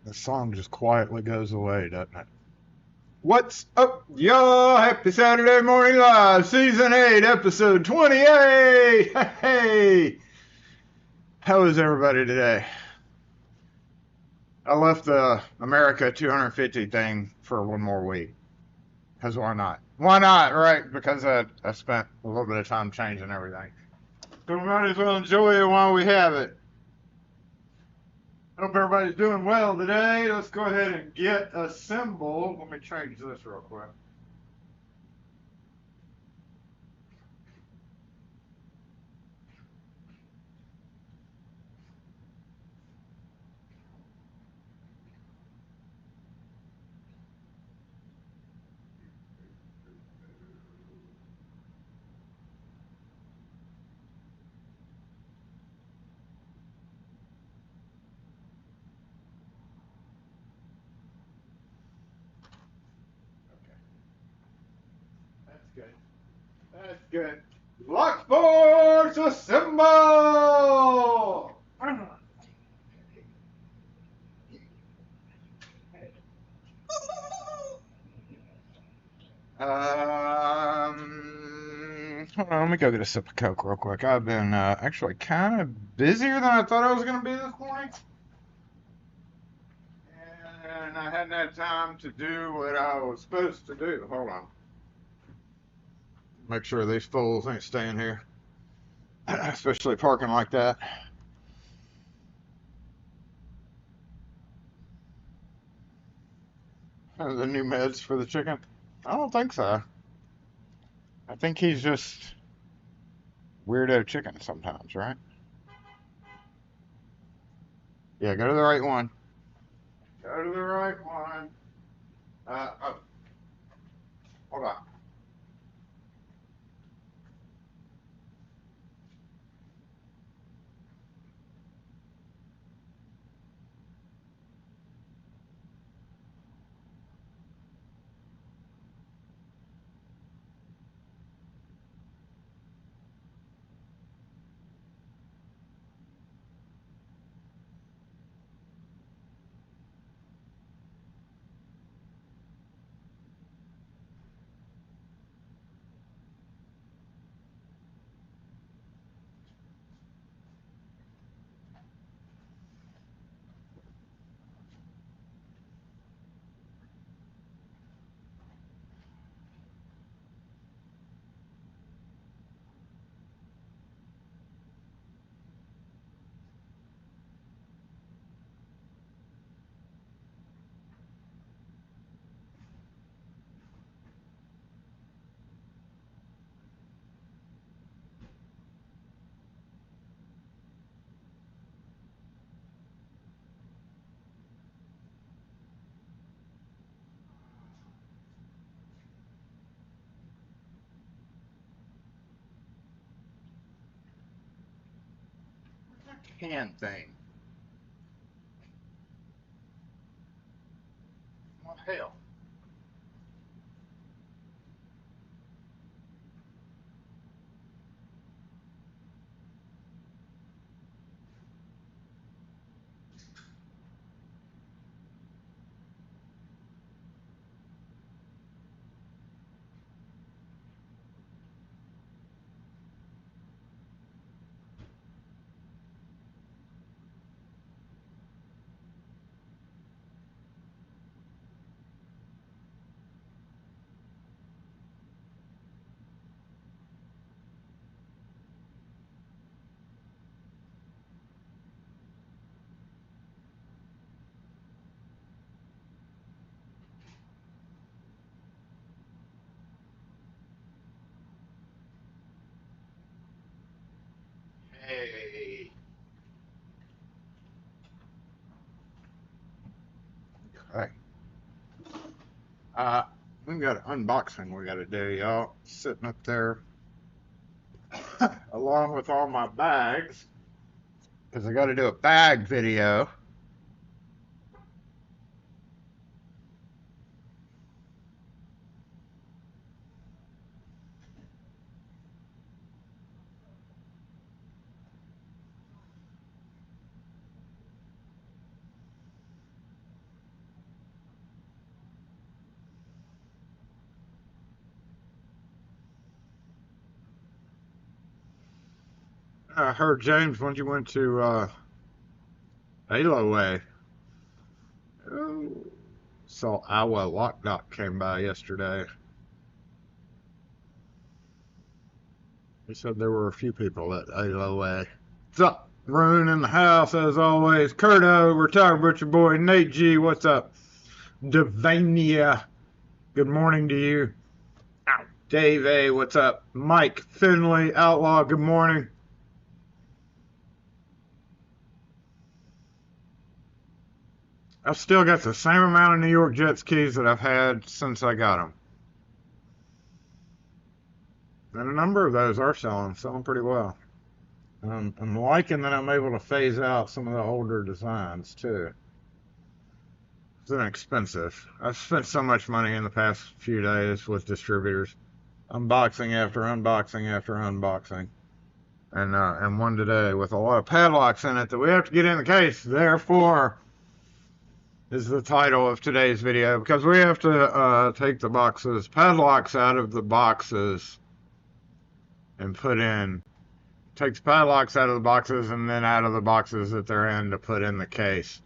The song just quietly goes away, doesn't it? What's up, y'all? Happy Saturday Morning Live, Season 8, Episode 28! Hey! How is everybody today? I left the America 250 thing for one more week. Because why not? Why not, right? Because I spent a little bit of time changing everything. So we might as well enjoy it while we have it. Hope everybody's doing well today. Let's go ahead and get assembled. Let me change this real quick. That's good. That's good. Locksmith, assemble! Hold on, let me go get a sip of Coke real quick. I've been actually kind of busier than I thought I was going to be this morning. And I hadn't had time to do what I was supposed to do. Hold on. Make sure these fools ain't staying here. Especially parking like that. The new meds for the chicken? I don't think so. I think he's just weirdo chicken sometimes, right? Yeah, go to the right one. Go to the right one. Oh. Hold on. Can thing. What the hell? Hey. Okay. We got an unboxing we got to do, y'all. Sitting up there, along with all my bags, because I got to do a bag video. I heard, James, when you went to Aloe, saw Iowa Lockdock came by yesterday. He said there were a few people at Aloe. What's up? Rune in the house, as always. Curto, retired butcher boy. Nate G, what's up? Devania, good morning to you. Ow. Dave A, what's up? Mike Finley, Outlaw, good morning. I've still got the same amount of New York Jets keys that I've had since I got them. And a number of those are selling pretty well. I'm liking that I'm able to phase out some of the older designs too. It's inexpensive. I've spent so much money in the past few days with distributors, unboxing after unboxing after unboxing, and one today with a lot of padlocks in it that we have to get in the case. Therefore, is the title of today's video, because we have to take the padlocks out of the boxes and take the padlocks out of the boxes and then out of the boxes that they're in to put in the case,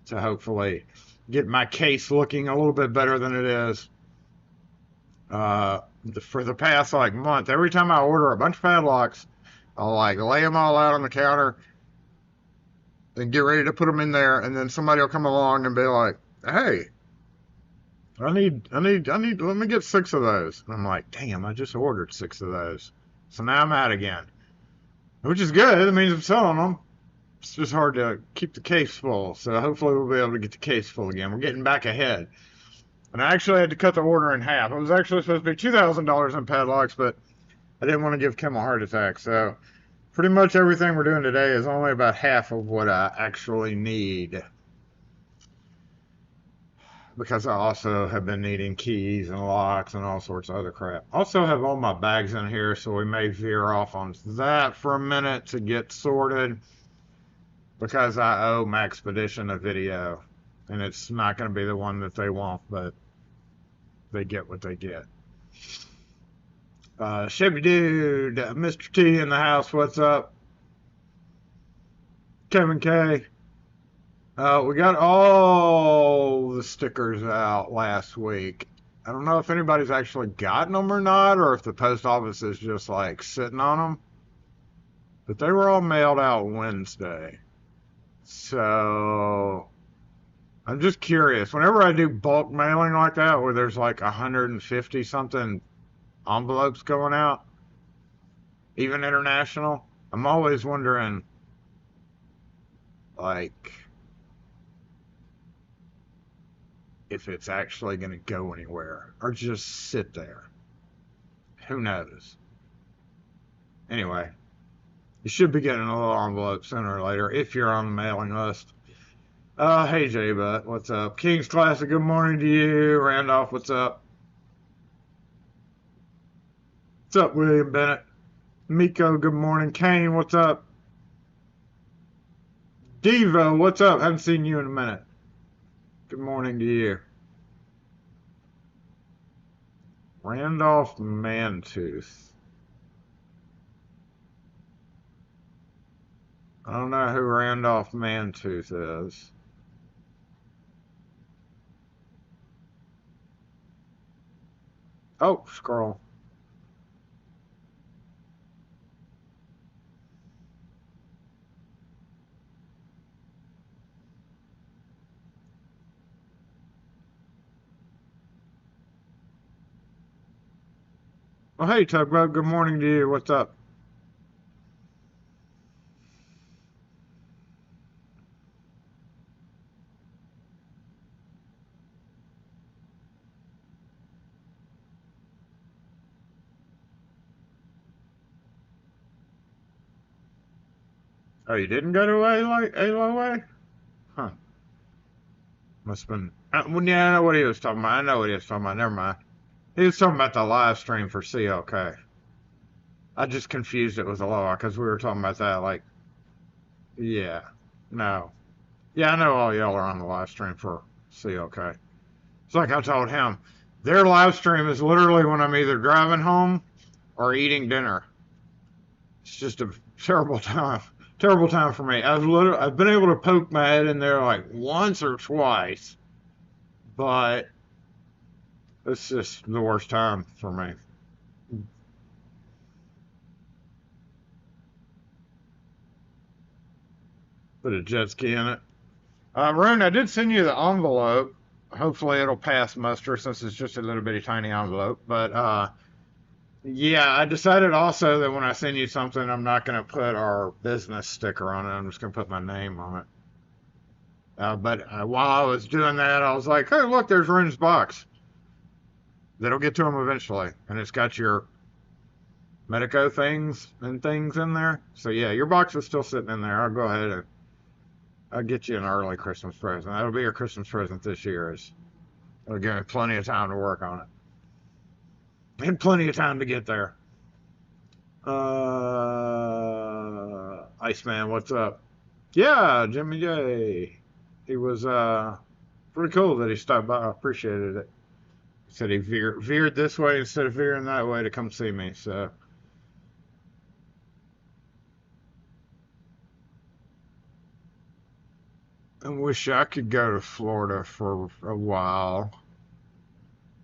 to hopefully get my case looking a little bit better than it is. For the past month, every time I order a bunch of padlocks, I'll lay them all out on the counter and get ready to put them in there, and then somebody will come along and be like, hey, let me get 6 of those. And I'm like, damn, I just ordered 6 of those. So now I'm out again. Which is good. It means I'm selling them. It's just hard to keep the case full. So hopefully we'll be able to get the case full again. We're getting back ahead. And I actually had to cut the order in half. It was actually supposed to be $2,000 in padlocks, but I didn't want to give Kim a heart attack. So pretty much everything we're doing today is only about half of what I actually need. Because I also have been needing keys and locks and all sorts of other crap. Also have all my bags in here, so we may veer off on that for a minute to get sorted. Because I owe Maxpedition a video. And it's not going to be the one that they want, but they get what they get. Chevy Dude, Mr. T in the house, what's up? Kevin K. We got all the stickers out last week. I don't know if anybody's actually gotten them or not, or if the post office is just sitting on them. But they were all mailed out Wednesday. So I'm just curious. Whenever I do bulk mailing like that, where there's 150 something envelopes going out, even international, I'm always wondering, if it's actually going to go anywhere or just sit there. Who knows? Anyway, you should be getting a little envelope sooner or later if you're on the mailing list. Hey J-Butt, what's up? King's Classic, good morning to you. Randolph, what's up? What's up, William Bennett? Miko, good morning. Kane, what's up? Devo, what's up? Haven't seen you in a minute. Good morning to you. Randolph Mantooth. I don't know who Randolph Mantooth is. Oh, scroll. Oh, hey, Tugboat. Good morning to you. What's up? Oh, you didn't go to Aloe? Huh. Must have been... well, yeah, I know what he was talking about. Never mind. He was talking about the live stream for CLK. I just confused it with Aloha because we were talking about that. Yeah. No. Yeah, I know all y'all are on the live stream for CLK. It's like I told him. Their live stream is literally when I'm either driving home or eating dinner. It's just a Terrible time. Terrible time for me. I've been able to poke my head in there like once or twice, but it's just the worst time for me. Put a jet ski in it. Rune, I did send you the envelope. Hopefully it'll pass muster since it's just a little bitty tiny envelope. But yeah, I decided also that when I send you something, I'm not going to put our business sticker on it. I'm just going to put my name on it. But while I was doing that, I was like, hey, look, there's Rune's box. That'll get to him eventually. And it's got your Medico things and things in there. So yeah, your box is still sitting in there. I'll go ahead and I'll get you an early Christmas present. That'll be your Christmas present this year. It'll give me plenty of time to work on it. And plenty of time to get there. Iceman, what's up? Yeah, Jimmy J. He was pretty cool that he stopped by. I appreciated it. He said he veered this way instead of veering that way to come see me. So I wish I could go to Florida for a while.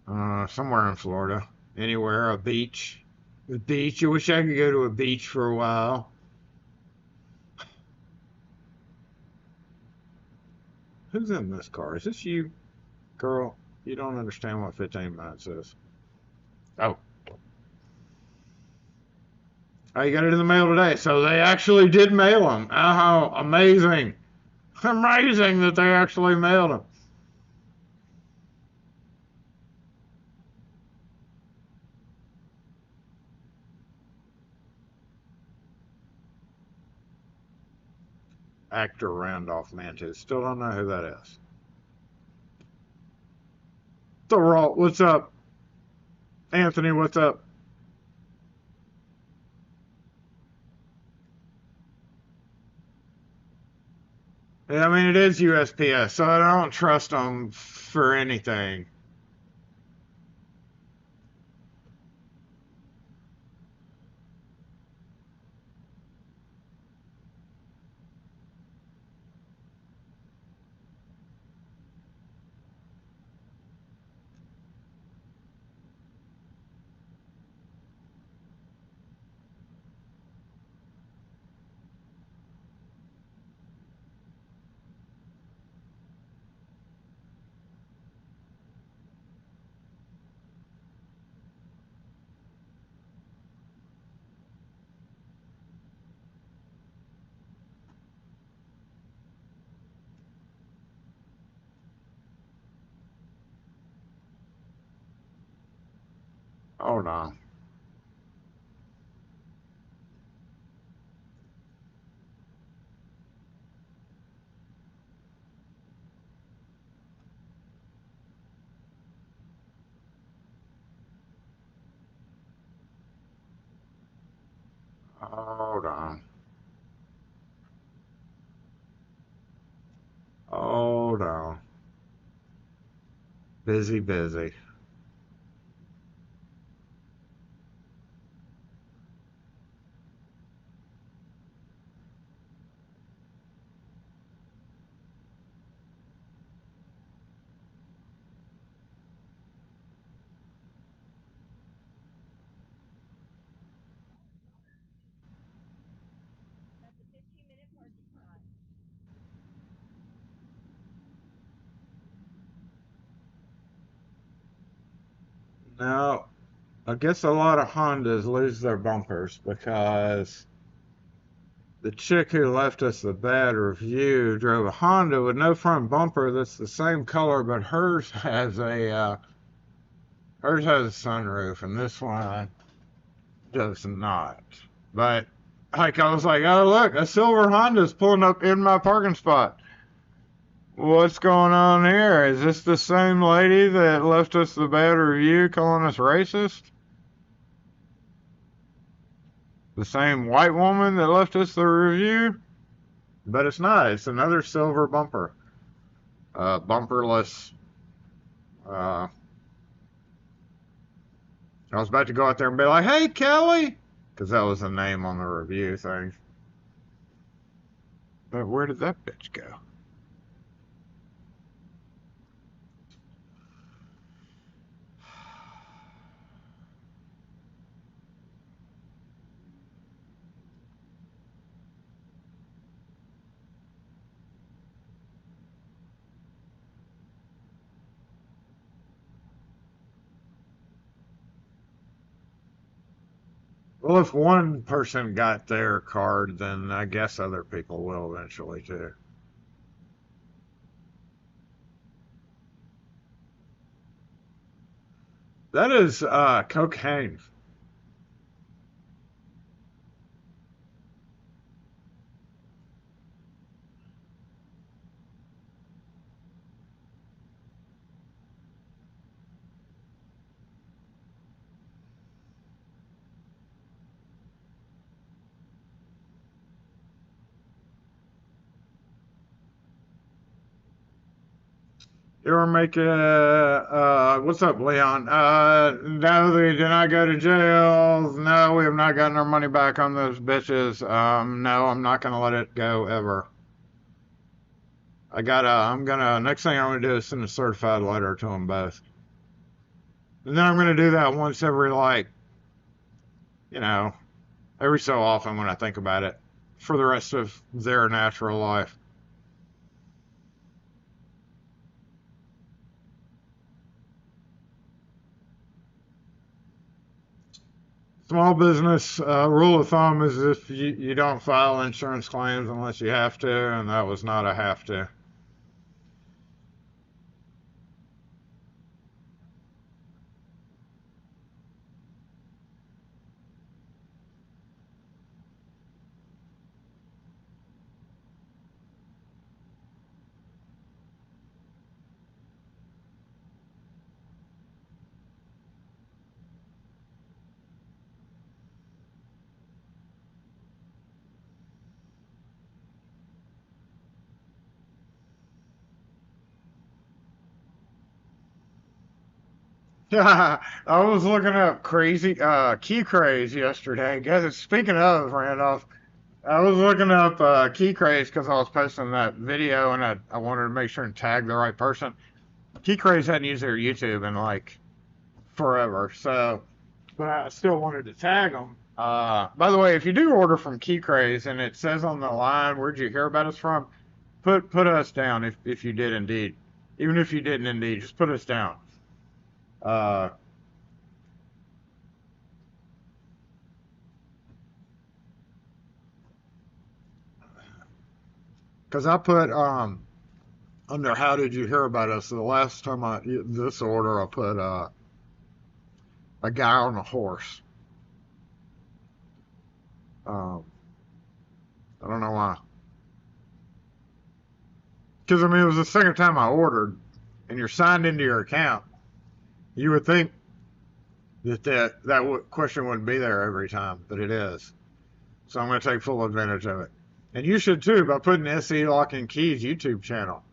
Somewhere in Florida. Anywhere, a beach. A beach. I wish I could go to a beach for a while. Who's in this car? Is this you, girl? You don't understand what 15 minutes is. Oh. Oh, you got it in the mail today. So they actually did mail them. Oh, amazing. Amazing that they actually mailed them. Actor Randolph Mantis. Still don't know who that is. Thoralt, what's up? Anthony, what's up? Yeah, I mean, it is USPS, so I don't trust them for anything. Hold on. Hold on. Hold on. Busy, busy. Now, I guess a lot of Hondas lose their bumpers because the chick who left us the bad review drove a Honda with no front bumper that's the same color, but hers has a sunroof, and this one does not. But like I was like, oh look, a silver Honda's pulling up in my parking spot. What's going on here? Is this the same lady that left us the bad review calling us racist? The same white woman that left us the review? But it's not. It's another silver bumper. Bumperless. I was about to go out there and be like, hey, Kelly! Because that was the name on the review thing. But where did that bitch go? Well, if one person got their card, then I guess other people will eventually too. That is cocaine. You ever make what's up, Leon? No, they did not go to jail. No, we have not gotten our money back on those bitches. No, I'm not gonna let it go ever. Next thing I'm gonna do is send a certified letter to them both. And then I'm gonna do that once every, like, you know, every so often when I think about it for the rest of their natural life. Small business rule of thumb is if you don't file insurance claims unless you have to, and that was not a have to. Yeah, I was looking up crazy key craze yesterday. Guys, speaking of Randolph, I was looking up key craze because I was posting that video and I wanted to make sure and tag the right person. Key craze hadn't used their YouTube in like forever, so but I still wanted to tag them. By the way, if you do order from Key Craze and it says on the line where'd you hear about us from, put us down if you did indeed. Even if you didn't indeed, just put us down. Uh, Because I put under how did you hear about us? So the last time this order I put a guy on a horse. Um, I don't know why. Because I mean it was the second time I ordered, and you're signed into your account. You would think that question wouldn't be there every time, but it is. So I'm going to take full advantage of it. And you should too by putting SE Lock and Keys YouTube channel.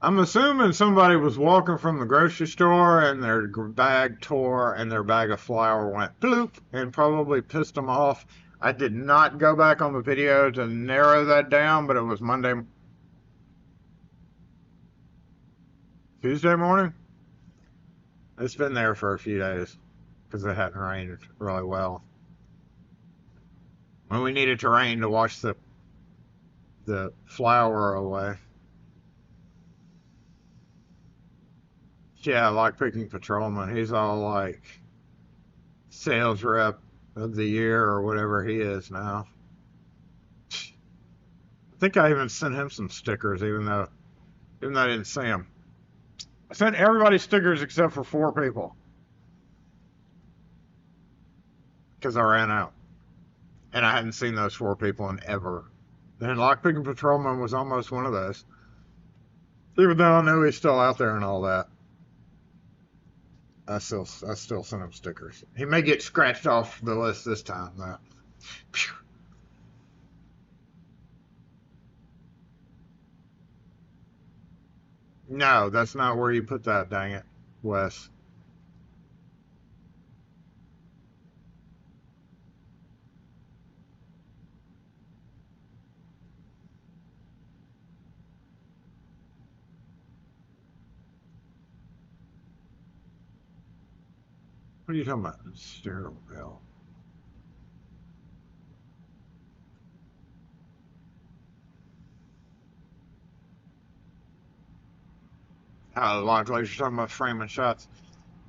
I'm assuming somebody was walking from the grocery store and their bag tore and their bag of flour went bloop and probably pissed them off. I did not go back on the video to narrow that down, but it was Tuesday morning. It's been there for a few days because it hadn't rained really well. And we needed to rain to wash the flour away. Yeah, like picking patrolman. He's all like sales rep of the year or whatever he is now. I think I even sent him some stickers, even though I didn't see him. I sent everybody stickers except for 4 people because I ran out, and I hadn't seen those 4 people in ever. And lockpicking patrolman was almost one of those, even though I know he's still out there and all that. I still send him stickers. He may get scratched off the list this time though. Phew. No, that's not where you put that, dang it, Wes. What are you talking about? Sterile wheel. Oh, like you're talking about framing shots.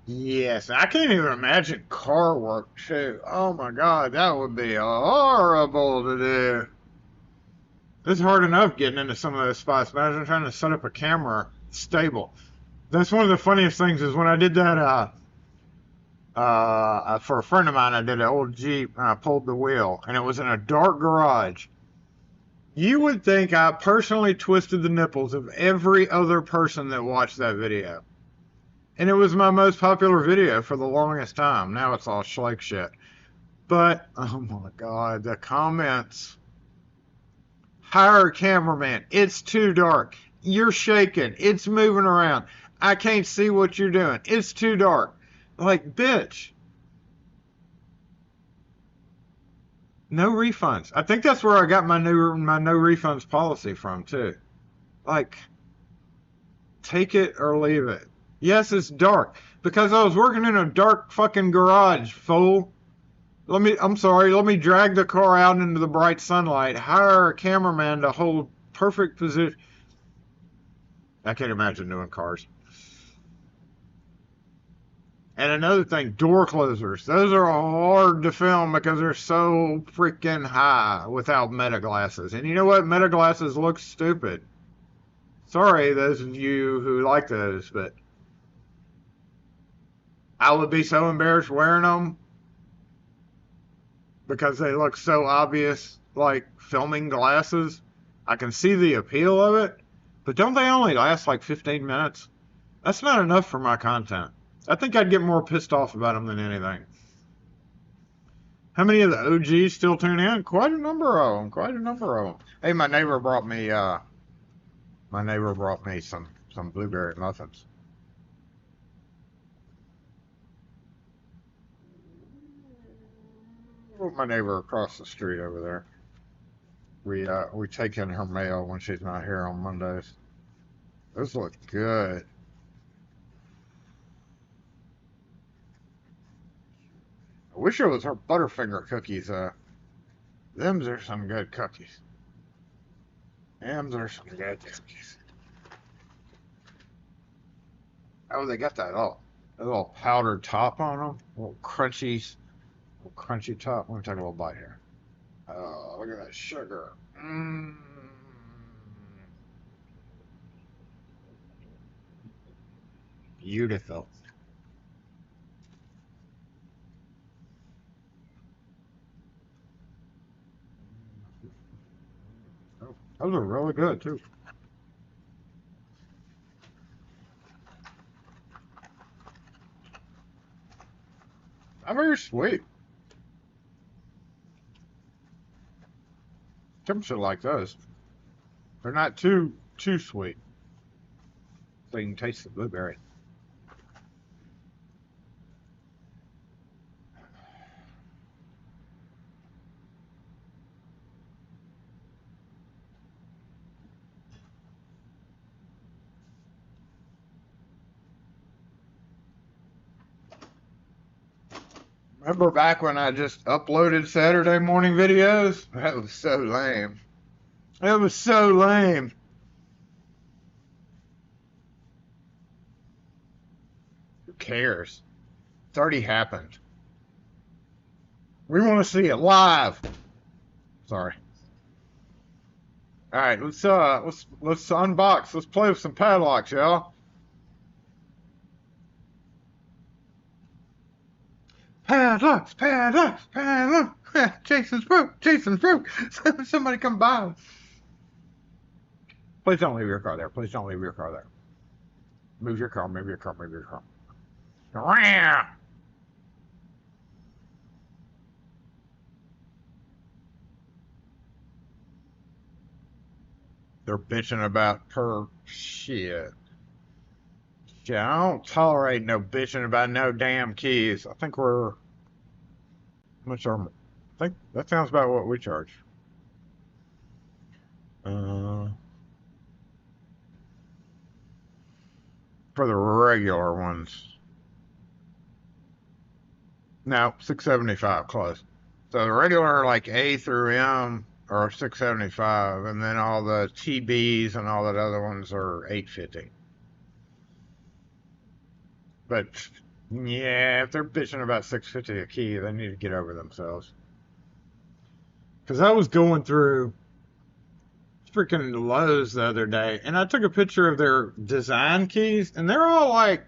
Yes, I can't even imagine car work too. Oh my God, that would be horrible to do. It's hard enough getting into some of those spots. Imagine trying to set up a camera stable. That's one of the funniest things is when I did that for a friend of mine. I did an old Jeep and I pulled the wheel, and it was in a dark garage. You would think I personally twisted the nipples of every other person that watched that video. And it was my most popular video for the longest time. Now it's all schlake shit. But, oh my God, the comments. Hire a cameraman. It's too dark. You're shaking. It's moving around. I can't see what you're doing. It's too dark. Like, bitch. No refunds. I think that's where I got my no refunds policy from too. Like, take it or leave it. Yes, it's dark because I was working in a dark fucking garage, fool. I'm sorry. Let me drag the car out into the bright sunlight. Hire a cameraman to hold perfect position. I can't imagine doing cars. And another thing, door closers. Those are hard to film because they're so freaking high without meta glasses. And you know what? Meta glasses look stupid. Sorry, those of you who like those, but I would be so embarrassed wearing them because they look so obvious, like filming glasses. I can see the appeal of it, but don't they only last like 15 minutes? That's not enough for my content. I think I'd get more pissed off about them than anything. How many of the OGs still tune in? Quite a number of them. Quite a number of them. Hey, my neighbor brought me some blueberry muffins. My neighbor across the street over there. We take in her mail when she's not here on Mondays. Those look good. I wish it was her Butterfinger cookies. Them's are some good cookies. Them's are some good cookies. Oh, they got that little powdered top on them. Little crunchy top. Let me take a little bite here. Oh, look at that sugar. Mmm. Beautiful. Oh, those are really good too. Not very sweet. Some should like those. They're not too sweet. So you can taste the blueberry. Remember back when I just uploaded Saturday morning videos? That was so lame. That was so lame. Who cares? It's already happened. We want to see it live. Sorry. All right, let's unbox. Let's play with some padlocks, y'all. Padlocks, padlocks, padlocks. Jason's broke. Jason's broke. Somebody come by. Please don't leave your car there. Please don't leave your car there. Move your car. Move your car. Move your car. They're bitching about per shit. Yeah, I don't tolerate no bitching about no damn keys. I think we're, how much are, I think that sounds about what we charge. Uh, for the regular ones. No, 675 close. So the regular like A through M are 675, and then all the TBs and all that other ones are 850. But yeah, if they're bitching about 650 a key, they need to get over themselves. Because I was going through freaking Lowe's the other day, and I took a picture of their design keys, and they're all like,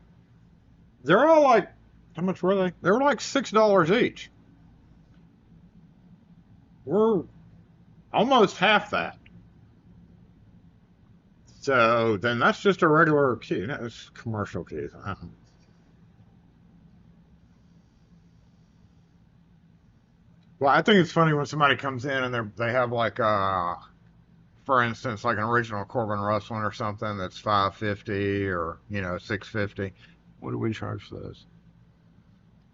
how much were they? They were like $6 each. We're almost half that. So then that's just a regular key. That's commercial keys. Well, I think it's funny when somebody comes in and they have like for instance, like an original Corbin Russ one or something that's 550 or 650. What do we charge for those?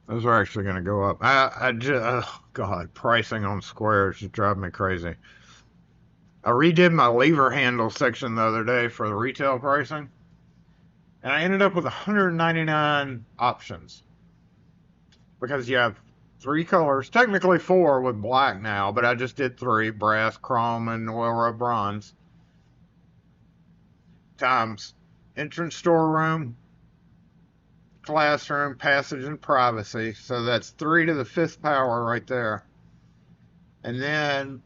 Those are actually going to go up. I just, oh God, pricing on squares just drive me crazy. I redid my lever handle section the other day for the retail pricing, and I ended up with 199 options because you have 3 colors, technically 4 with black now, but I just did 3: brass, chrome, and oil rub bronze. Times entrance storeroom, classroom, passage, and privacy. So that's 3 to the 5th power right there. And then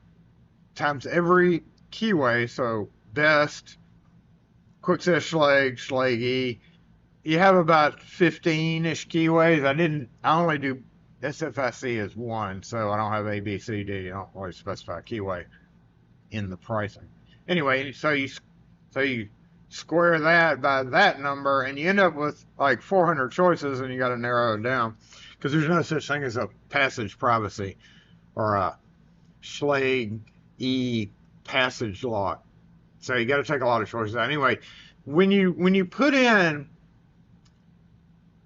times every keyway, so best, quickset Schlage, Schlage E. You have about 15-ish keyways. I only do SFIC as 1, so I don't have A, B, C, D. I don't always specify keyway in the pricing. Anyway, so you square that by that number, and you end up with like 400 choices, and you got to narrow it down because there's no such thing as a passage privacy or a Schlage E passage lock. So you got to take a lot of choices out. Anyway, when you put in,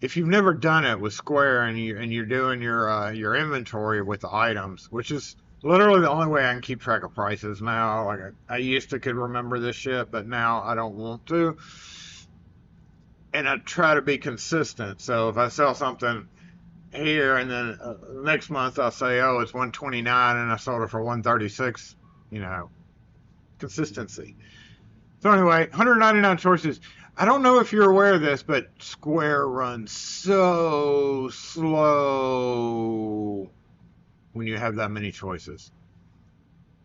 if you've never done it with Square and you're doing your inventory with the items, which is literally the only way I can keep track of prices now. Like I used to could remember this shit, but now I don't want to. And I try to be consistent. So if I sell something here and then next month I'll say, oh, it's 129 and I sold it for 136, consistency. So anyway, 199 choices. I don't know if you're aware of this, but Square runs so slow when you have that many choices.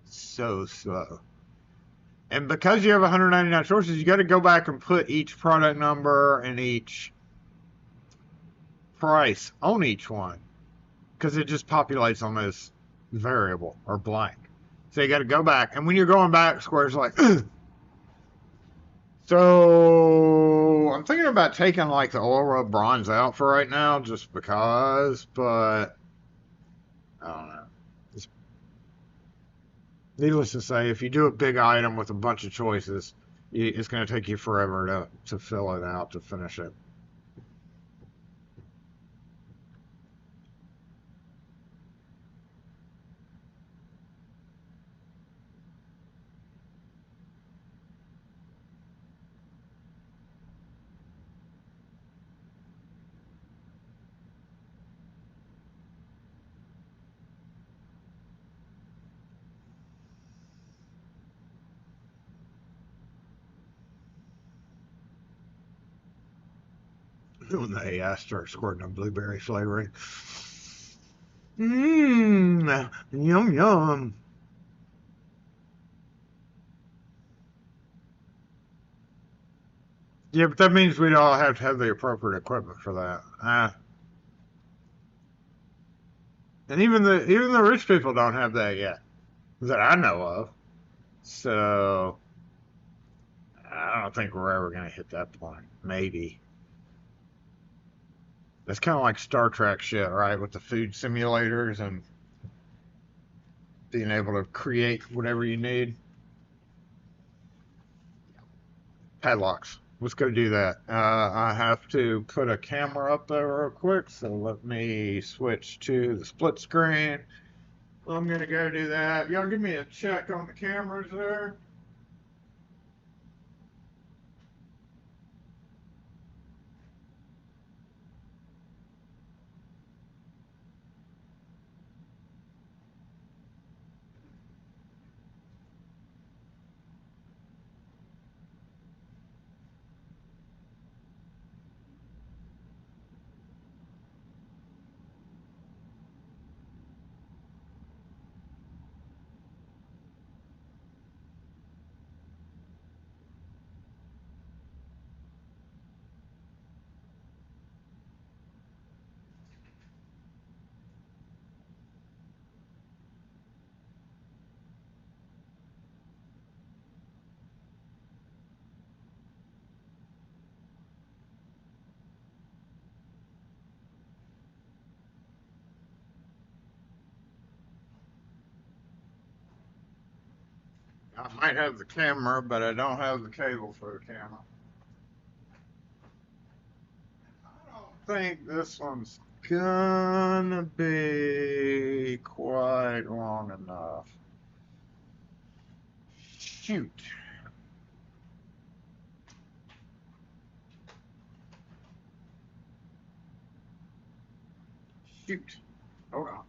So slow. And because you have 199 choices, you got to go back and put each product number and each price on each one, because it just populates on this variable or blank. So you got to go back, and when you're going back, Square's like, so I'm thinking about taking like the oil rub bronze out for right now, just because, but I don't know. Needless to say, if you do a big item with a bunch of choices, it's going to take you forever to fill it out, to finish it. When the AI starts squirting a blueberry flavoring. Mmm, yum yum. Yeah, but that means we'd all have to have the appropriate equipment for that. And even the rich people don't have that yet, that I know of. So I don't think we're ever going to hit that point. Maybe. That's kind of like Star Trek shit, right? With the food simulators and being able to create whatever you need. Padlocks. let's go do that. I have to put a camera up there real quick, so let me switch to the split screen. I'm going to go do that. Y'all give me a check on the cameras there. I might have the camera, but I don't have the cable for the camera. I don't think this one's gonna be quite long enough. Shoot. Shoot. Hold on.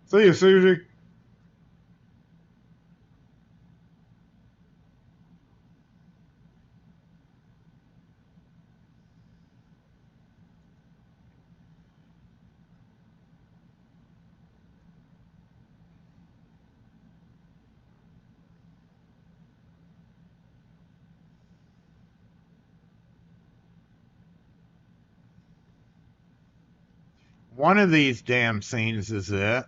See you, Susie. One of these damn scenes is it.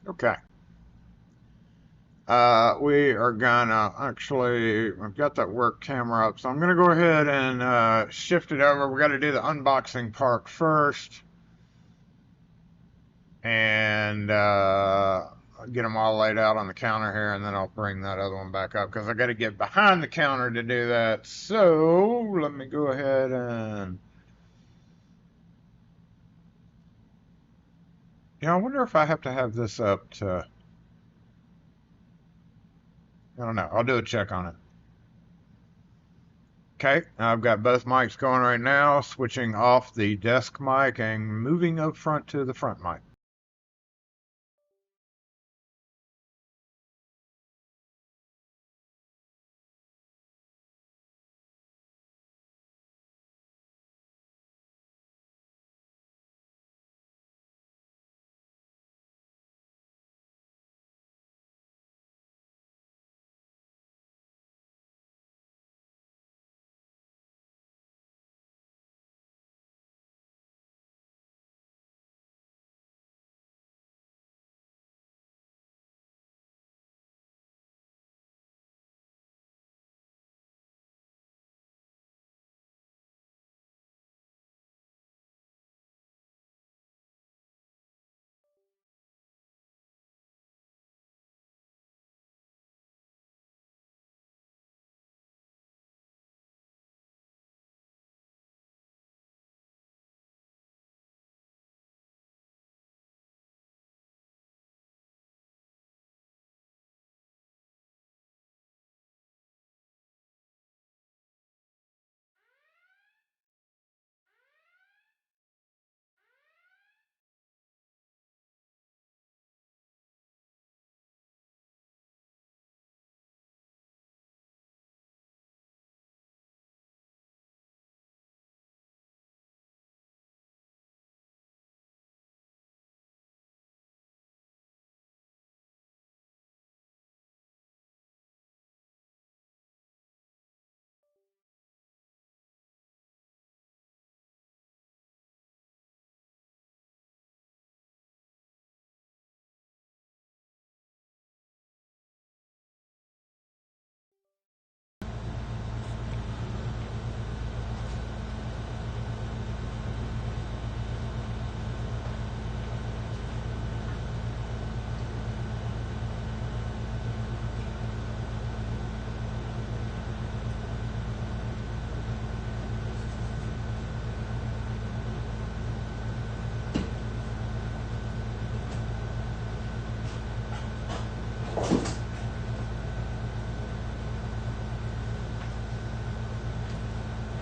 Okay. We are gonna actually, I've got that work camera up, so I'm gonna go ahead and shift it over. We got to do the unboxing part first, and get them all laid out on the counter here, and then I'll bring that other one back up because I got to get behind the counter to do that. So let me go ahead and Yeah, I wonder if I have to have this up to... I don't know. I'll do a check on it. Okay, I've got both mics going right now, switching off the desk mic and moving up front to the front mic.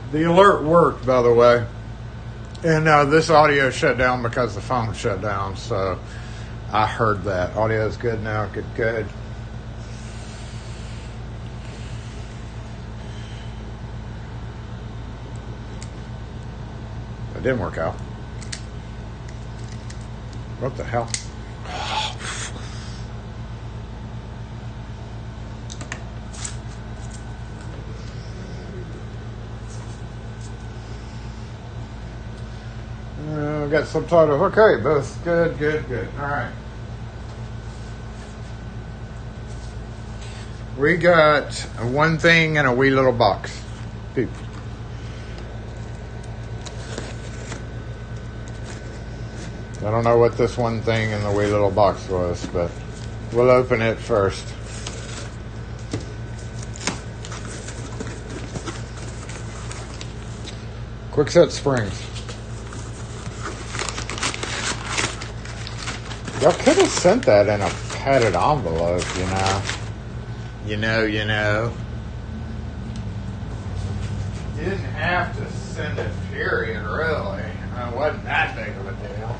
The alert worked, by the way. And this audio shut down because the phone shut down, so I heard that. Audio's good now. Good. It didn't work out. What the hell? Got subtitles. Okay, both good. All right. We got one thing in a wee little box, people. I don't know what this one thing in the wee little box was, but we'll open it first. Quickset springs. Y'all could have sent that in a padded envelope, you know. You know. You didn't have to send it, period, really. It wasn't that big of a deal.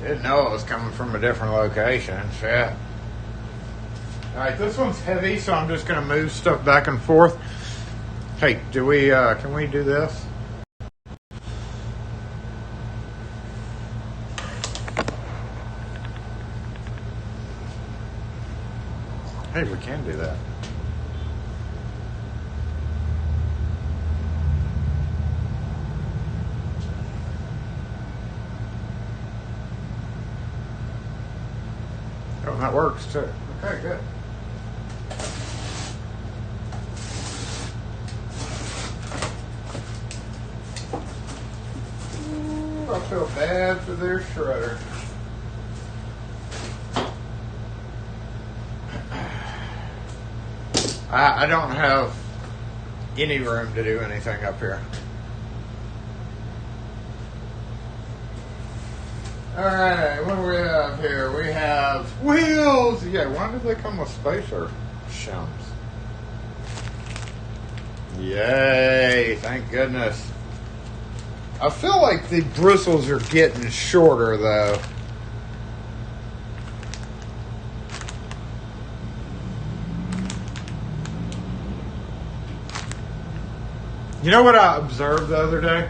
Didn't know it was coming from a different location. Shit. Alright, this one's heavy, so I'm just going to move stuff back and forth. Hey, can we do this? Hey, we can do that. Oh, that works too. Okay, good. Ooh, I feel bad for their shredder. I don't have any room to do anything up here. Alright, what do we have here? We have wheels! Yeah, why did they come with spacer shums? Yay, thank goodness. I feel like the bristles are getting shorter though. You know what I observed the other day?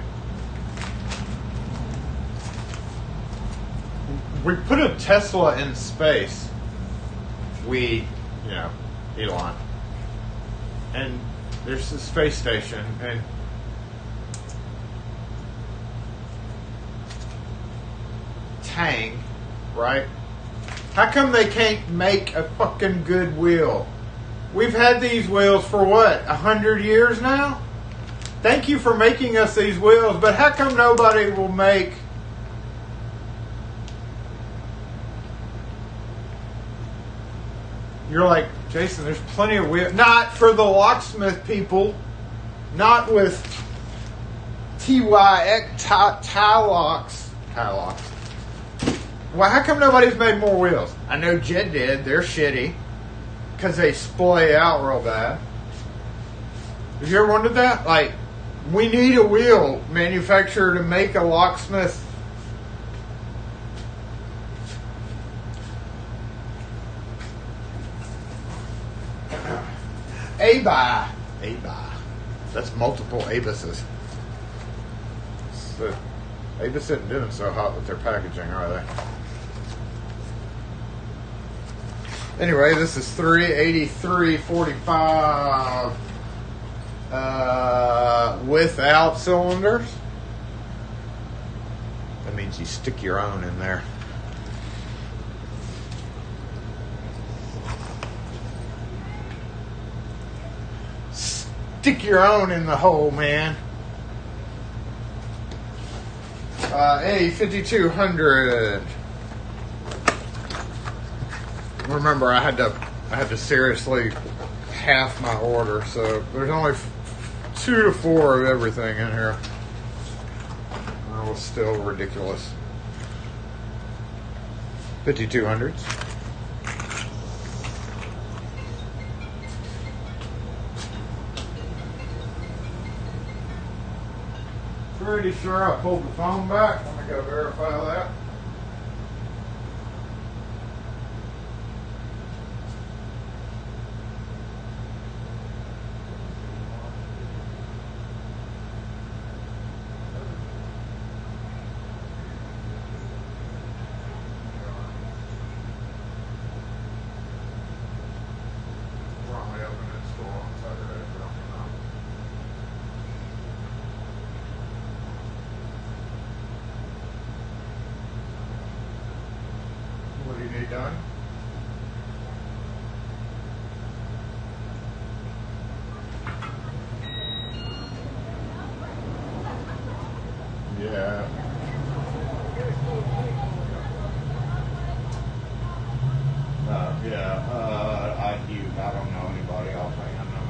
We put a Tesla in space. Elon. And there's the space station, and Tang, right? How come they can't make a fucking good wheel? We've had these wheels for what, 100 years now? Thank you for making us these wheels, but how come nobody will make You're like, Jason, there's plenty of wheels. Not for the locksmith people. Not with Padlocks. Well, how come nobody's made more wheels? I know Jed did. They're shitty. Because they splay out real bad. Have you ever wondered that? Like, we need a wheel manufacturer to make a locksmith. A-buy. That's multiple abuses. So, Abus isn't doing so hot with their packaging, are they? Anyway, this is 383.45 without cylinders. That means you stick your own in there. Stick your own in the hole, man. A5200. Remember, I had to seriously half my order, so there's only 2 to 4 of everything in here. That was still ridiculous. 5200s. Pretty sure I pulled the phone back. Let me go verify that. We're only open in store on Saturday, but I'm not. What do you need done? Yeah. I don't know anybody else. I don't know him.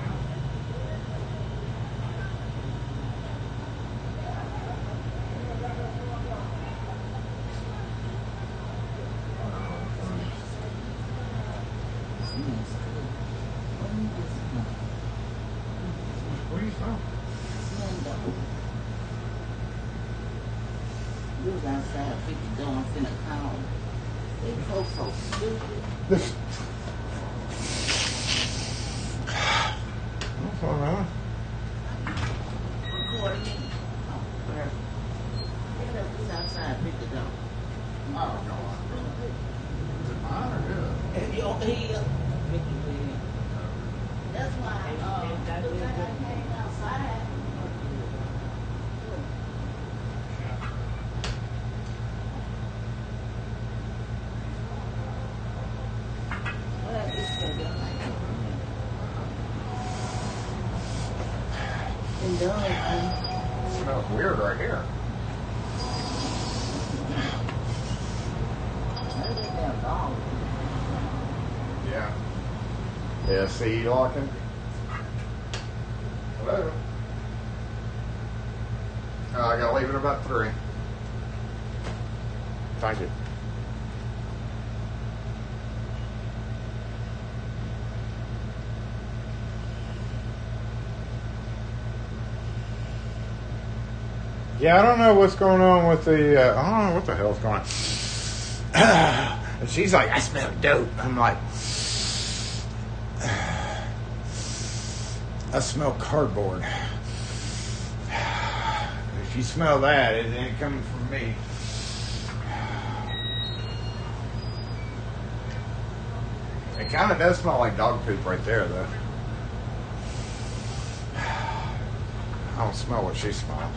What do you smell? You was outside, we could go and finna call. They folks so stupid. What's going on? Recording me. Oh, where? We was outside, we could go. Oh, no. Is it mine or his? And you over here, Ricky Williams. That's why, look like I came outside. Well, it's gonna be like and done. It smells weird right here. Maybe they're dog. Yeah. S8E locking. Hello. I gotta leave it about 3. thank you. Yeah, I don't know what's going on with the, I don't know what the hell's going on. And she's like, I smell dope. I'm like, I smell cardboard. If you smell that, it ain't coming from me. It kind of does smell like dog poop right there, though. I don't smell what she smells.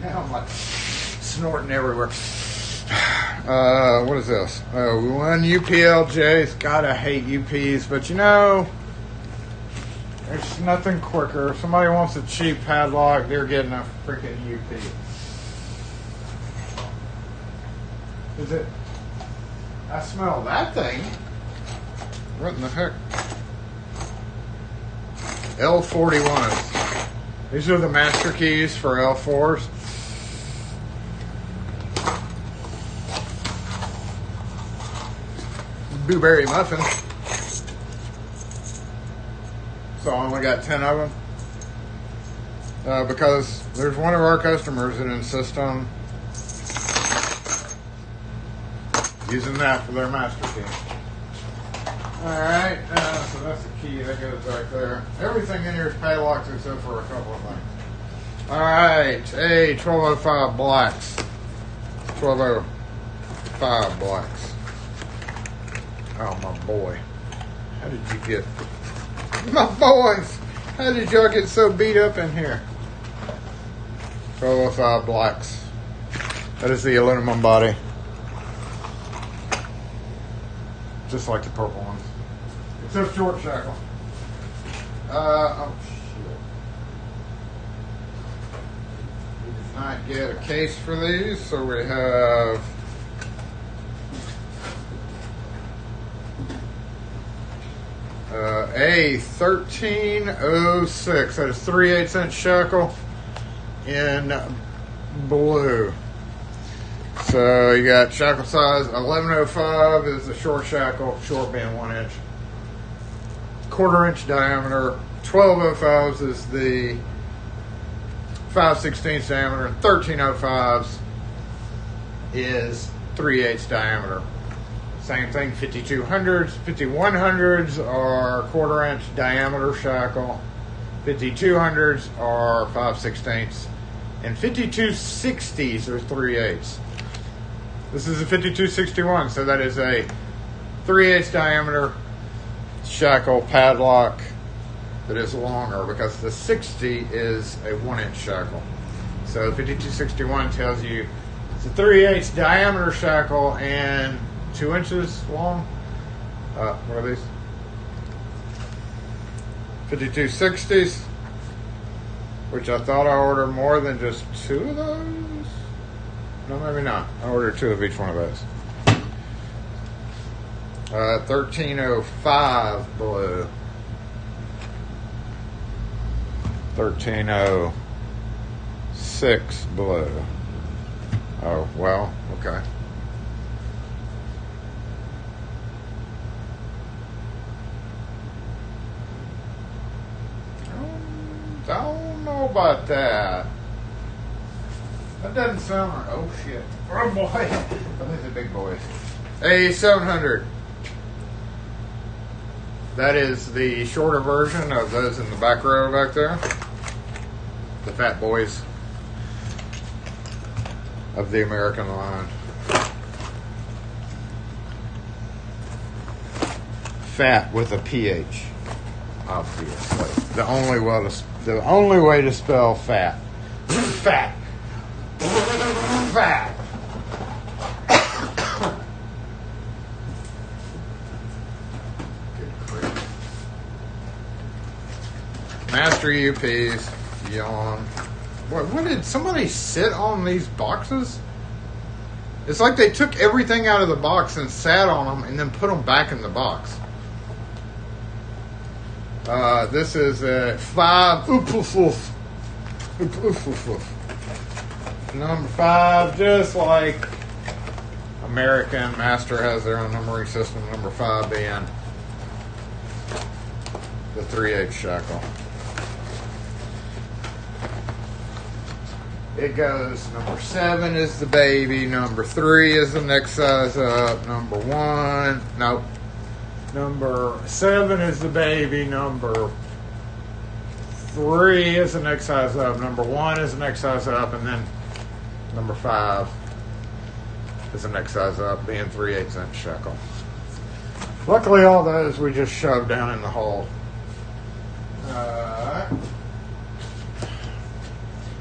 Now I'm like snorting everywhere. What is this? One UPLJ's. God, I hate UPs, but you know, there's nothing quicker. If somebody wants a cheap padlock, they're getting a freaking UP. Is it? I smell that thing. What in the heck? L41s. These are the master keys for L4s. Blueberry muffin. So I only got 10 of them. Because there's one of our customers that insists on using that for their master key. Alright, so that's the key that goes back there. Everything in here is padlocks except for a couple of things. Alright, hey, 1205 blacks. 1205 blacks. Oh, my boy. How did you get... My boys! How did y'all get so beat up in here? 1205 blacks. That is the aluminum body. Just like the purple ones. Except short shackle. Oh, shit. We did not get a case for these, so we have... a 1306. That is 3/8 inch shackle in blue. So you got shackle size 1105 is the short shackle, short being 1 inch. 1/4 inch diameter. 1205s is the 5/16 diameter, and 1305s is 3/8 diameter. Same thing, 5200s. 5100s are 1/4 inch diameter shackle. 5200s are 5/16. And 5260s are 3/8. This is a 5261, so that is a 3/8 diameter shackle padlock that is longer because the 60 is a 1 inch shackle. So 5261 tells you it's a 3/8 diameter shackle and 2 inches long. What are these? 5260s, which I thought I ordered more than just 2 of those. No, maybe not. I ordered 2 of each one of those. 1305 blue. 1306 blue. Oh, well, okay. I don't know about that. That doesn't sound right. Oh, shit. Oh, boy. I think the big boys. A700. That is the shorter version of those in the back row back there. The fat boys of the American line. Fat with a PH. Obviously. The only way to spell fat. Fat. Fat. Master UPs. Yawn. What did somebody sit on these boxes? It's like they took everything out of the box and sat on them and then put them back in the box. This is a 5. Number 5, just like American Master has their own numbering system. Number 5 being the 3/8 shackle. It goes, number 7 is the baby, number 3 is the next size up, number 7 is the baby, number 3 is the next size up, number 1 is the next size up, and then number 5 is the next size up, being 3/8 inch shackle. Luckily, all those we just shoved down in the hole.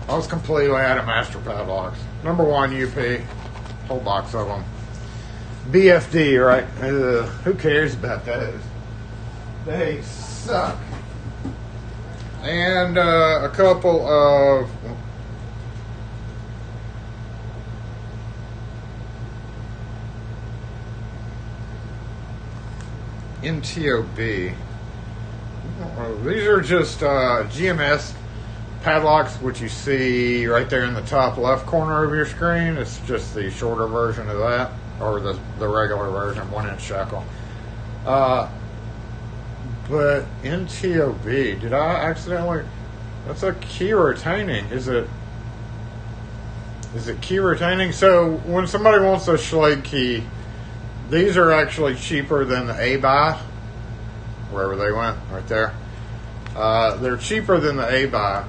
I was completely out of master padlocks. Number 1 UP, whole box of them. BFD, right? Who cares about those? They suck. And a couple of NTOB. These are just GMS padlocks, which you see right there in the top left corner of your screen. It's just the shorter version of that, or the regular version, 1 inch shackle. But NTOB, did I accidentally? That's a key retaining. Is it key retaining? So when somebody wants a Schlage key, these are actually cheaper than the A-buy, wherever they went, right there. They're cheaper than the A-buy.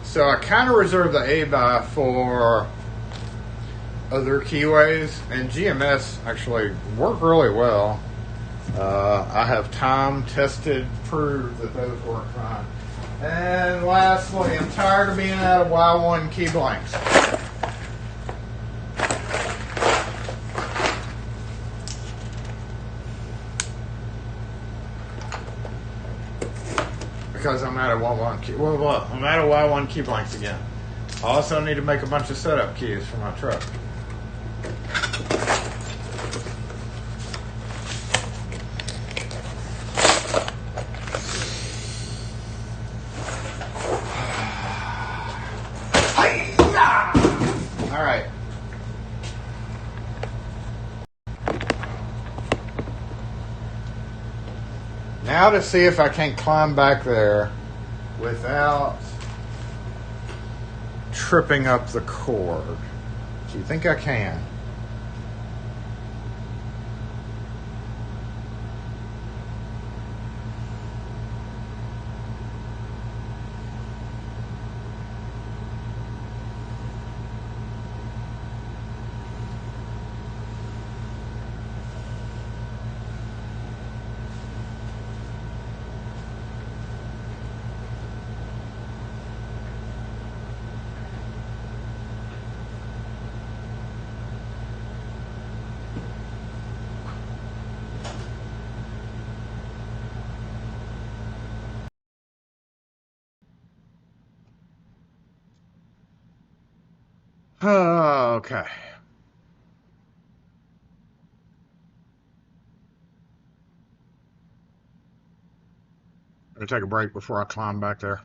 So I kind of reserve the A-buy for other keyways, and GMS actually work really well. I have time tested, proved that those work fine. And lastly, I'm tired of being out of Y1 key blanks. Because I'm out of Y1 key. Well, I'm out of Y1 key blanks again. I also need to make a bunch of setup keys for my truck. All right. Now to see if I can climb back there without tripping up the cord. Do you think I can? Okay. I'm going to take a break before I climb back there.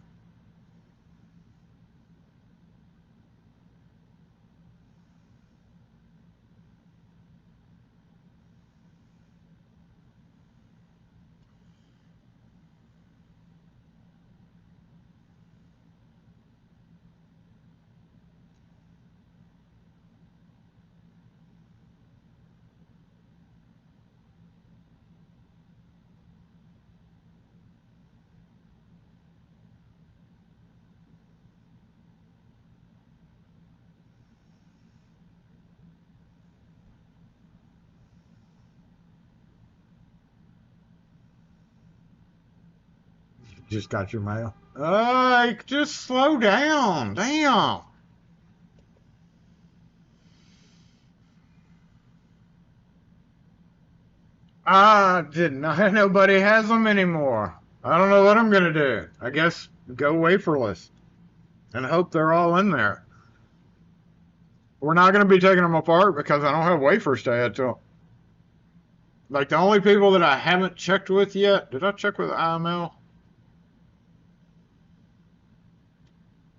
Just got your mail. Just slow down. Damn. Nobody has them anymore. I don't know what I'm going to do. I guess go waferless and hope they're all in there. we're not going to be taking them apart because I don't have wafers to add to them. Like, the only people that I haven't checked with yet, did I check with IML?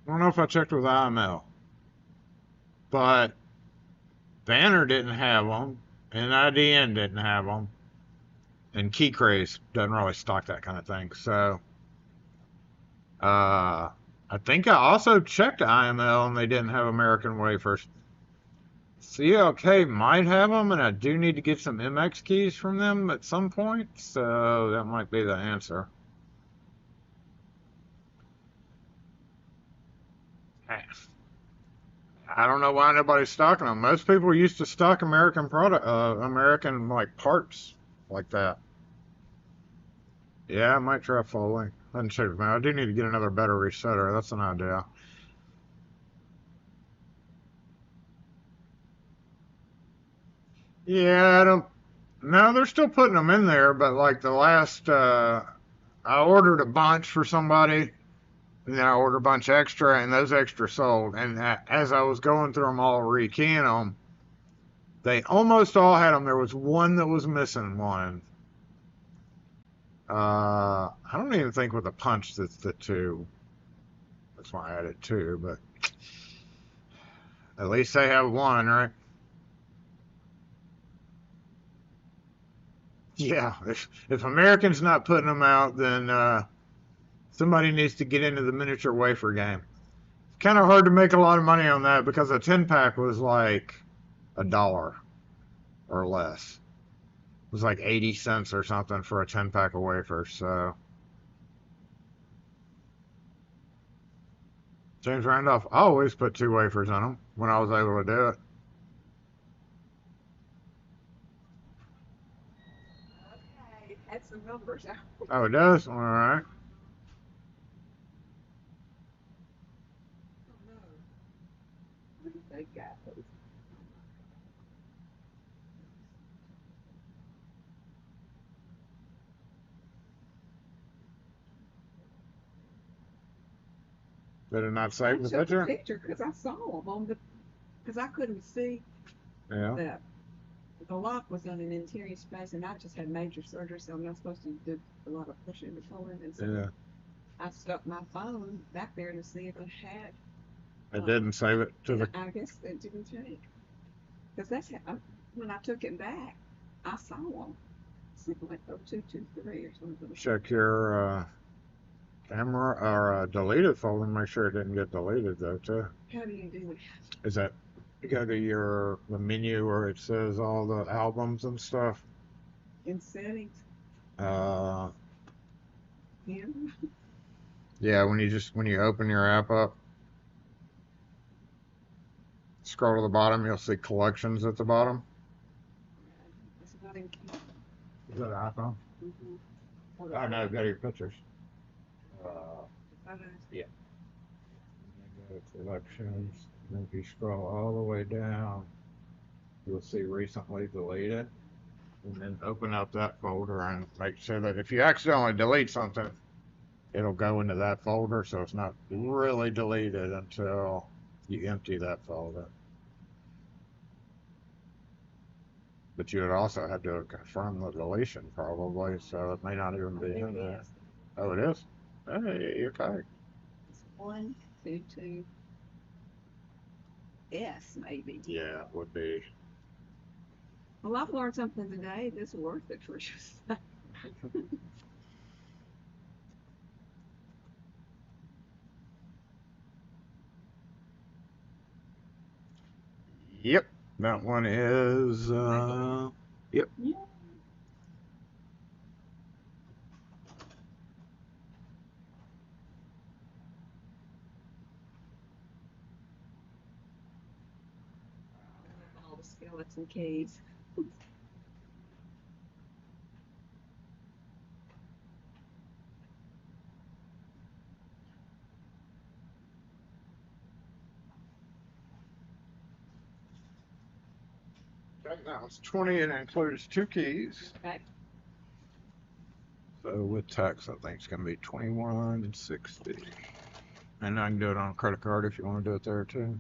I don't know if I checked with IML. But Banner didn't have them, and IDN didn't have them, and Key Craze doesn't really stock that kind of thing. So, I think I also checked IML, and they didn't have American wafers. CLK might have them, and I do need to get some MX keys from them at some point, so that might be the answer. I don't know why nobody's stocking them. Most people used to stock American American like parts like that. Yeah, I might try folding. I do need to get another better resetter. That's an idea. Yeah, I don't. No, they're still putting them in there, but like the last, I ordered a bunch for somebody, and then I ordered a bunch extra, and those extra sold. And as I was going through them all, rekeying them, they almost all had them. There was one that was missing one. I don't even think with a punch that's the two. That's why I added two, but at least they have one, right? Yeah, if American's not putting them out, then somebody needs to get into the miniature wafer game. It's kind of hard to make a lot of money on that because a 10-pack was like $1 or less. It was like 80 cents or something for a 10-pack of wafers. So James Randolph always put 2 wafers in them when I was able to do it. Okay, that's some numbers out. Oh, it does? All right. Oh no. What do they got? Did it not save the I took picture? the picture because I saw them on the, because I couldn't see Yeah. that the lock was on an interior space, and I just had major surgery, so I'm not supposed to do a lot of pushing and pulling, and so Yeah. I stuck my phone back there to see if it had. It didn't save it to the. I guess it didn't change. Because that's how, when I took it back, I saw them. Something like 0223 or something. Check your camera or deleted folder. Make sure it didn't get deleted though too. How do you do that? Is that you go to the menu where it says all the albums and stuff? In settings? Uh, Yeah. yeah. When you open your app up, scroll to the bottom, you'll see collections at the bottom. It's not in camera. Is that iPhone? Mm-hmm. Oh no, go to your pictures. Yeah. Go to collections. And if you scroll all the way down, you'll see recently deleted. And then open up that folder and make sure that if you accidentally delete something, it'll go into that folder, so it's not really deleted until you empty that folder. But you would also have to confirm the deletion probably, so it may not even be in there. Oh, it is? Hey, okay. It's 122 S maybe. Yeah, it would be. Well, I've learned something today. This is worth it for sure. Yep, that one is, yep. Yeah. All the skeleton keys. Okay, now it's 20 and it includes 2 keys. Okay. So with tax, I think it's going to be 21.60. And I can do it on a credit card if you want to do it there too.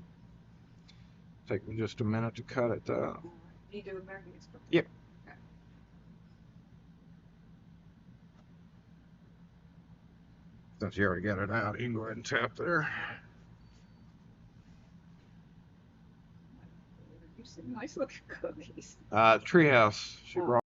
Take me just a minute to cut it though. You do American Express? Yep. Okay. Since you already got it out, you can go ahead and tap there. You some nice looking cookies. Treehouse. She brought.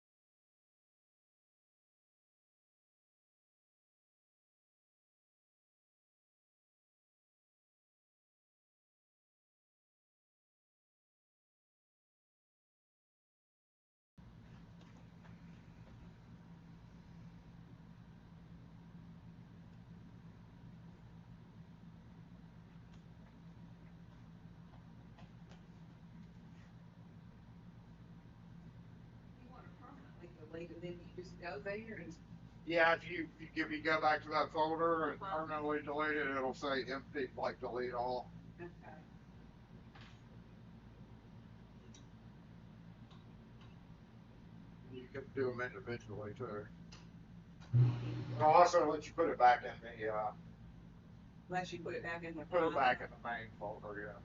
You want it permanently deleted, then you just go there and. Yeah, if you go back to that folder and permanently delete it, it'll say empty, like delete all. Okay. You can do them individually too. I'll also let you put it back in the Unless you put it back in the. put it back in the main folder, yeah.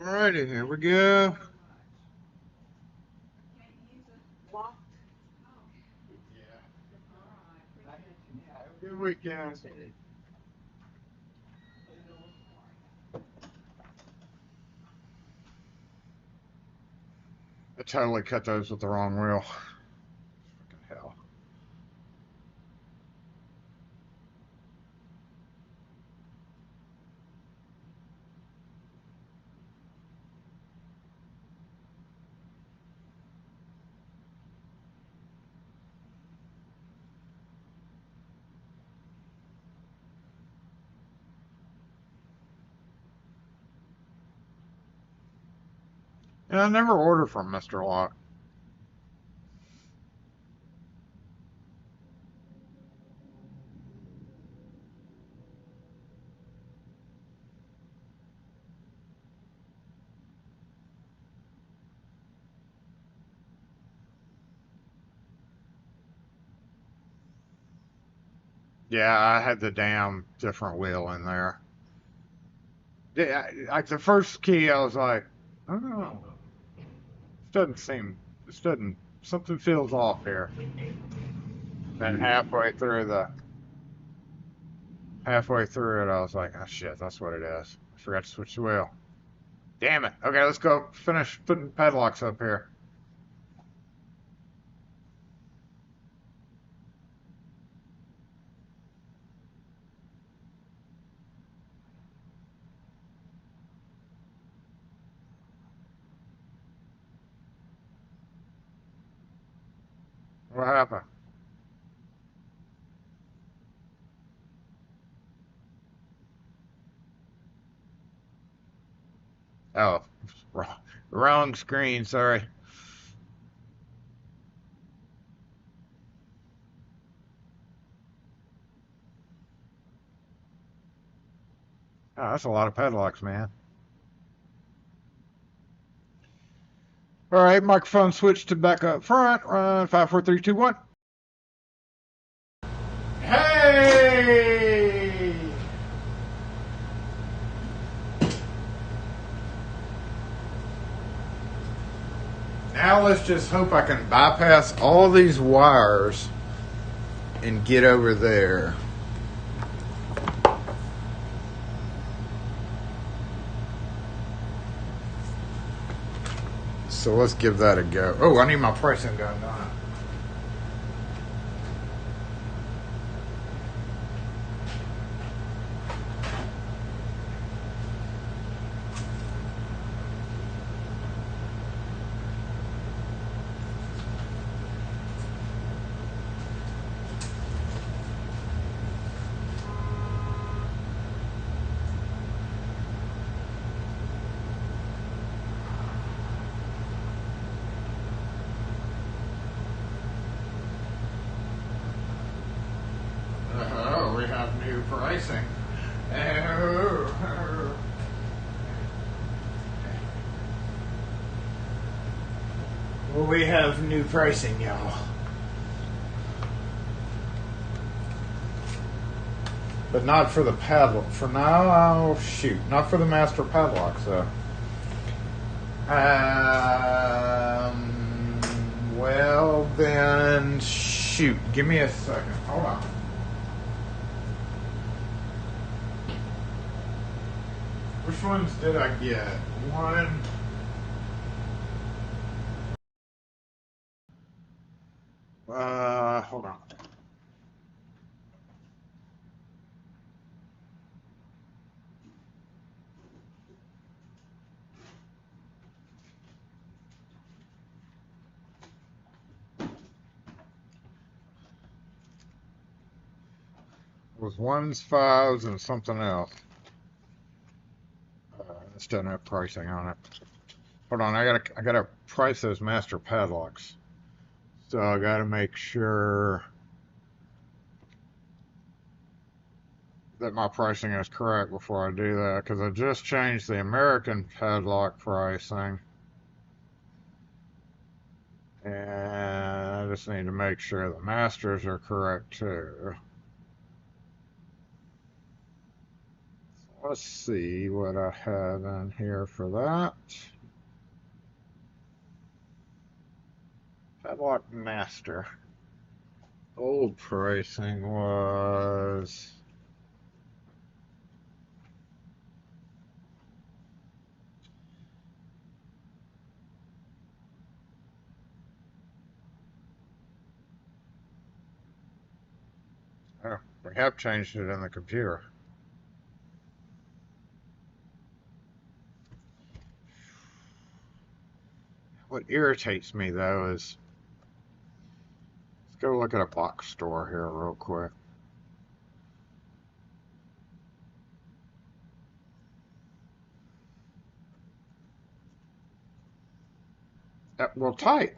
Alrighty, here we go. Can't use a locked. Yeah. All right. Appreciate you. Have a good weekend. I totally cut those with the wrong wheel. Fucking hell. And I never order from Mr. Lock. Yeah, I had the damn different wheel in there. Yeah, like the first key, I was like, oh, this doesn't, something feels off here. Then halfway through it, I was like, oh shit, that's what it is. I forgot to switch the wheel. Damn it. Okay, let's go finish putting padlocks up here. What happened? Oh, wrong screen, sorry. Oh, that's a lot of padlocks, man. All right, microphone switch to back up front. Run 5, 4, 3, 2, 1. Hey! Now let's just hope I can bypass all these wires and get over there. So let's give that a go. Oh, I need my pricing gun, don't I? Oh, we have new pricing. Oh. Well, we have new pricing, y'all. But not for the padlock. For now, oh, shoot. Not for the master padlock, so. Well, then, shoot. Give me a second. Hold on. Which ones did I get? One. Hold on. It was ones, fives, and something else. This doesn't have pricing on it. Hold on, I gotta price those master padlocks. So I gotta make sure that my pricing is correct before I do that, because I just changed the American padlock pricing. And I just need to make sure the masters are correct too. So let's see what I have in here for that. Padlock master. Old pricing was... Oh, we have changed it in the computer. What irritates me though is, let's go look at a box store here real quick. Well, tight.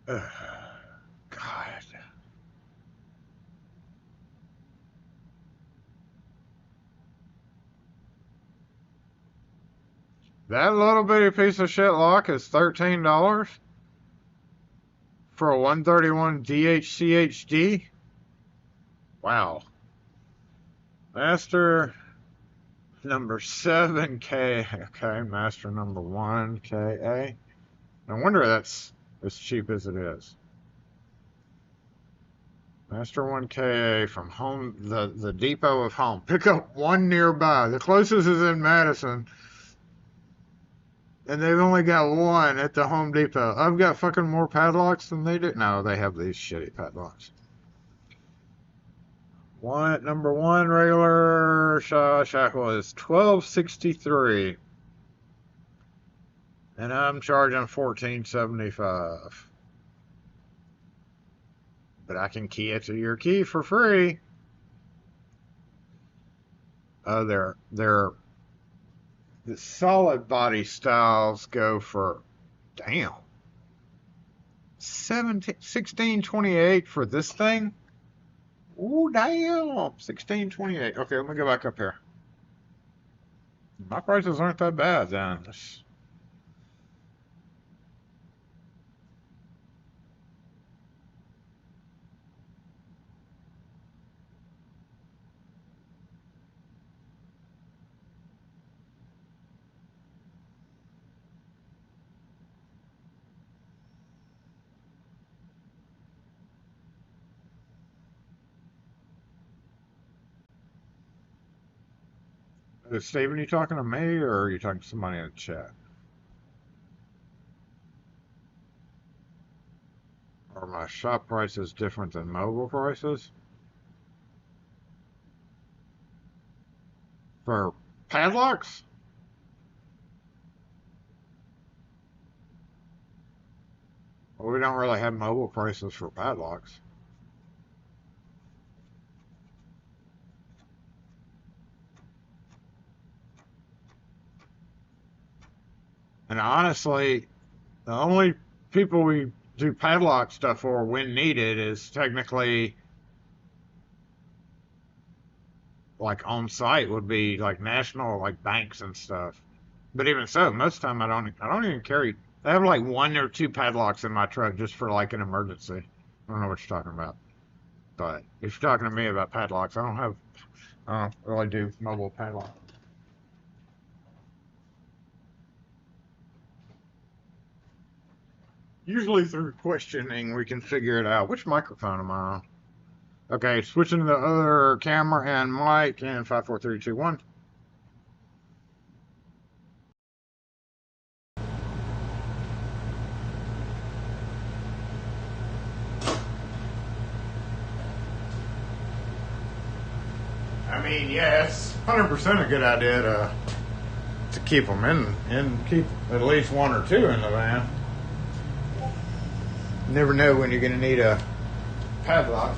God. That little bitty piece of shit lock is $13 for a 131 DHCHD. Wow. Master number 7K. Okay, master number 1KA. No wonder that's as cheap as it is. Master 1KA from home, the depot of home. Pick up one nearby. The closest is in Madison. And they've only got one at the Home Depot. I've got fucking more padlocks than they do. No, they have these shitty padlocks. Number one regular shackle is $12.63. And I'm charging $14.75. But I can key it to your key for free. The solid body styles go for, damn, $16.28 for this thing. Ooh, damn, $16.28. Okay, let me go back up here. My prices aren't that bad then. Steven, you talking to me or are you talking to somebody in the chat? Are my shop prices different than mobile prices? For padlocks? Well, we don't really have mobile prices for padlocks. And honestly, the only people we do padlock stuff for when needed is technically like on site would be like national, like banks and stuff. But even so, most of the time I don't even carry. I have like one or two padlocks in my truck just for like an emergency. I don't know what you're talking about. But if you're talking to me about padlocks, I don't really do mobile padlock. Usually through questioning, we can figure it out. Which microphone am I on? Okay, switching to the other camera and mic, and 5, 4, 3, 2, 1. I mean, yeah, it's 100% a good idea to keep them in, keep at least one or two in the van. You never know when you're going to need a padlock.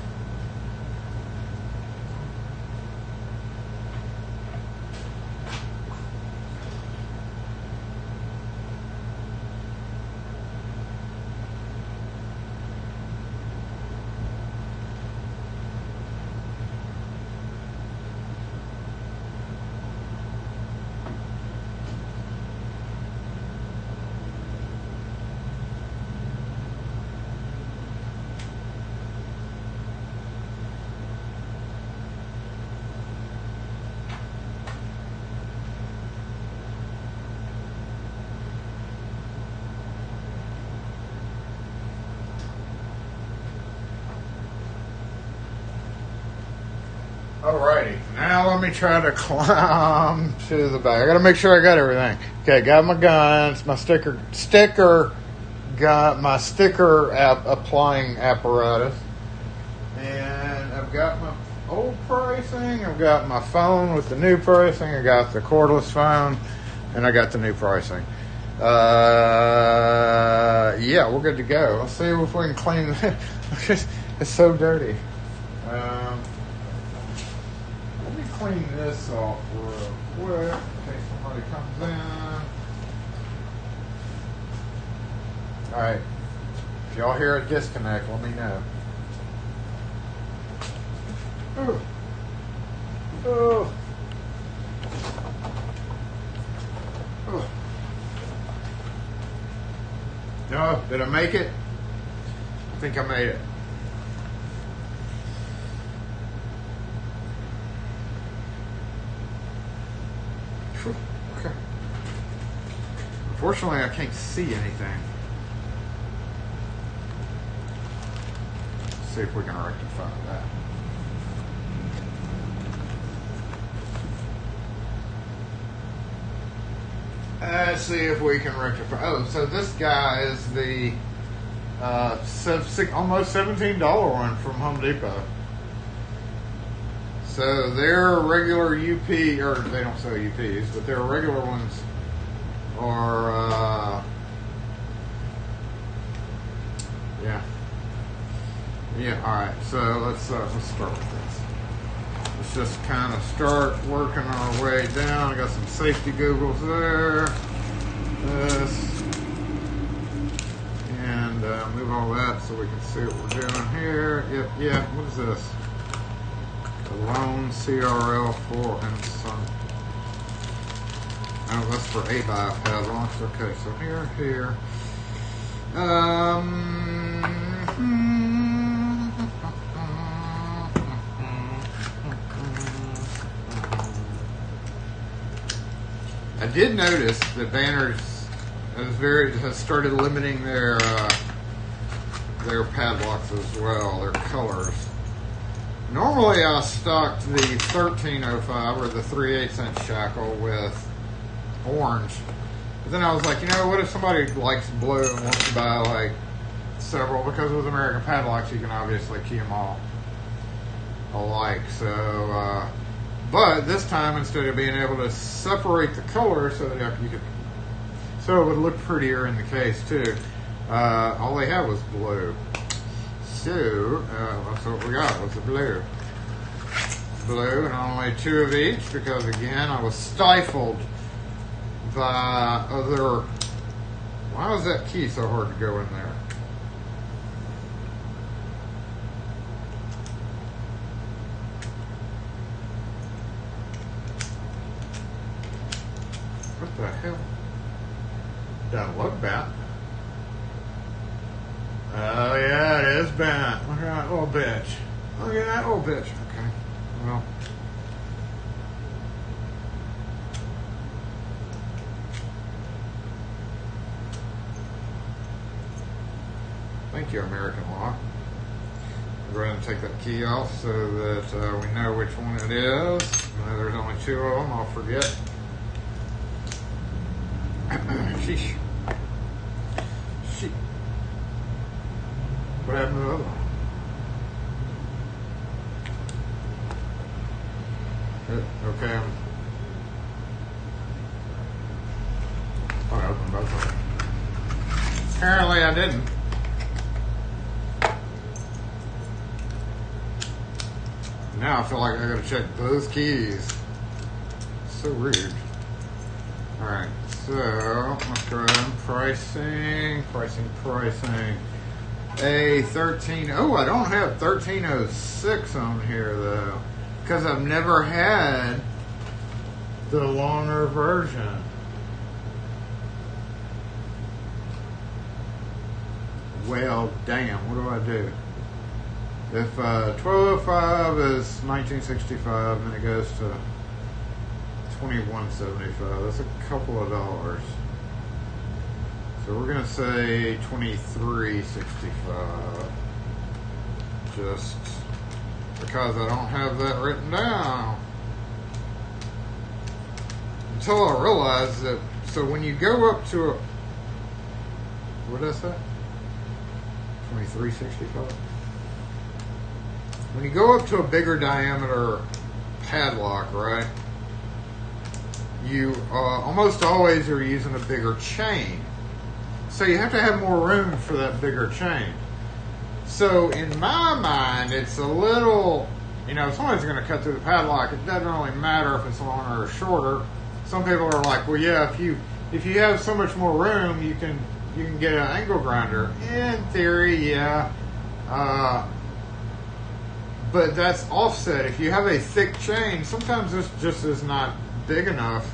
Alrighty, now let me try to climb to the back. I gotta make sure I got everything. Okay, got my guns, my sticker, got my sticker applying apparatus, and I've got my old pricing, I've got my phone with the new pricing, I got the cordless phone, and I got the new pricing. Yeah, we're good to go. Let's see if we can clean it. It's so dirty. Let me clean this off real quick in case somebody comes in. Alright. If y'all hear a disconnect, let me know. Oh. Oh. Oh. No, did I make it? I think I made it. Whew, okay. Unfortunately, I can't see anything. Let's see if we can rectify that. Let's see if we can rectify. Oh, so this guy is the almost $17 one from Home Depot. So their regular UP, or they don't sell UPs, but their regular ones are, yeah. All right. So let's start with this. Let's just kind of start working our way down. I got some safety googles there. This. And move all that so we can see what we're doing here. Yep, yeah. What is this? Cologne CRL4 and some. Oh, that's for A-by padlocks. Okay, so here. I did notice that Banners has started limiting their padlocks as well, their colors. Normally I stocked the 1305 or the 3/8 inch shackle with orange. But then I was like, you know, what if somebody likes blue and wants to buy like several? Because with American padlocks you can obviously key them all alike. So, but this time instead of being able to separate the colors so that you could, so it would look prettier in the case too. All they had was blue. So, that's what we got, was the blue. Blue, and only 2 of each, because again, I was stifled by other... Why was that key so hard to go in there? What the hell? Doesn't look bad. Oh yeah, it is bent. Look at that little bitch. Look at that little bitch. Okay, well. Thank you, American Lock. I'll go ahead and take that key off so that we know which one it is. I know there's only 2 of them, I'll forget. Sheesh. What happened to the other one? Okay. I opened both of them. Apparently I didn't. Now I feel like I gotta check both keys. So rude. Alright, so let's go ahead and pricing. A13, oh, I don't have 1306 on here though, because I've never had the longer version. Well, damn, what do I do? If 1205 is 1965, then it goes to 2175. That's a couple of dollars. So we're gonna say 2365, just because I don't have that written down. Until I realize that, so when you go up to a, what did I say? 2365? When you go up to a bigger diameter padlock, right? You almost always are using a bigger chain. So you have to have more room for that bigger chain. So in my mind, it's a little you know, if somebody's going to cut through the padlock, it doesn't really matter if it's longer or shorter. Some people are like, well, yeah, if you have so much more room, you can get an angle grinder. In theory, yeah. But that's offset. If you have a thick chain, sometimes this just is not big enough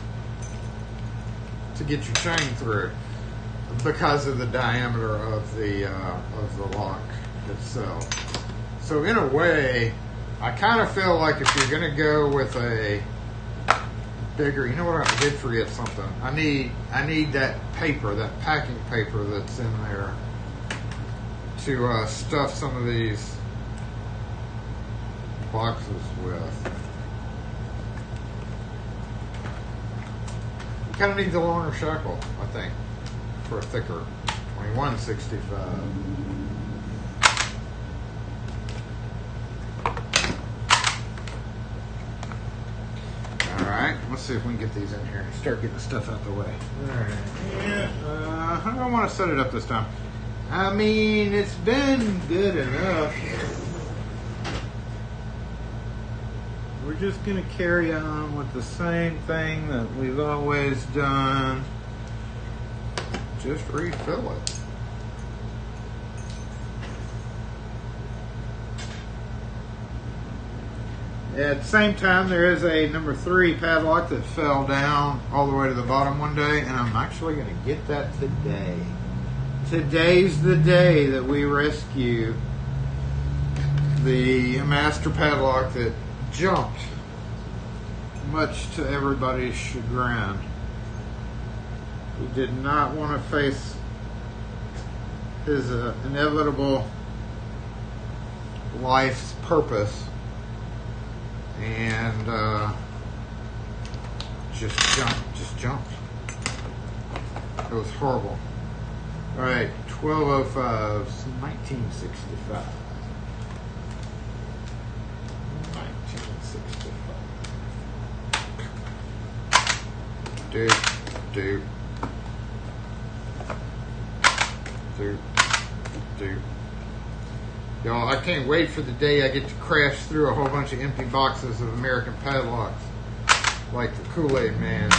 to get your chain through because of the diameter of the lock itself. So in a way, I kind of feel like if you're going to go with a bigger, you know what, I did forget something. I need that paper, that packing paper that's in there to stuff some of these boxes with. You kind of need the longer shackle, I think, for a thicker 2165. Alright, let's see if we can get these in here and start getting the stuff out the way. Alright, yeah, how do I want to set it up this time? I mean, it's been good enough. We're just going to carry on with the same thing that we've always done. Just refill it. At the same time, there is a number 3 padlock that fell down all the way to the bottom one day, and I'm actually going to get that today. Today's the day that we rescue the master padlock that jumped, much to everybody's chagrin. He did not want to face his inevitable life's purpose and just jumped. It was horrible. All right, 1205, 1965. 1965. Dude. Y'all, I can't wait for the day I get to crash through a whole bunch of empty boxes of American padlocks, like the Kool-Aid Man.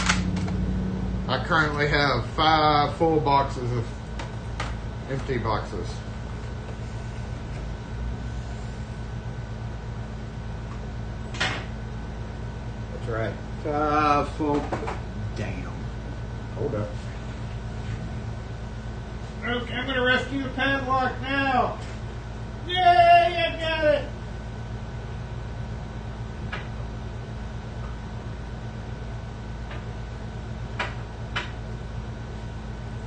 I currently have 5 full boxes of empty boxes. That's right. 5 full. Damn. Hold up. Okay, I'm gonna rescue the padlock now. Yay, I got it.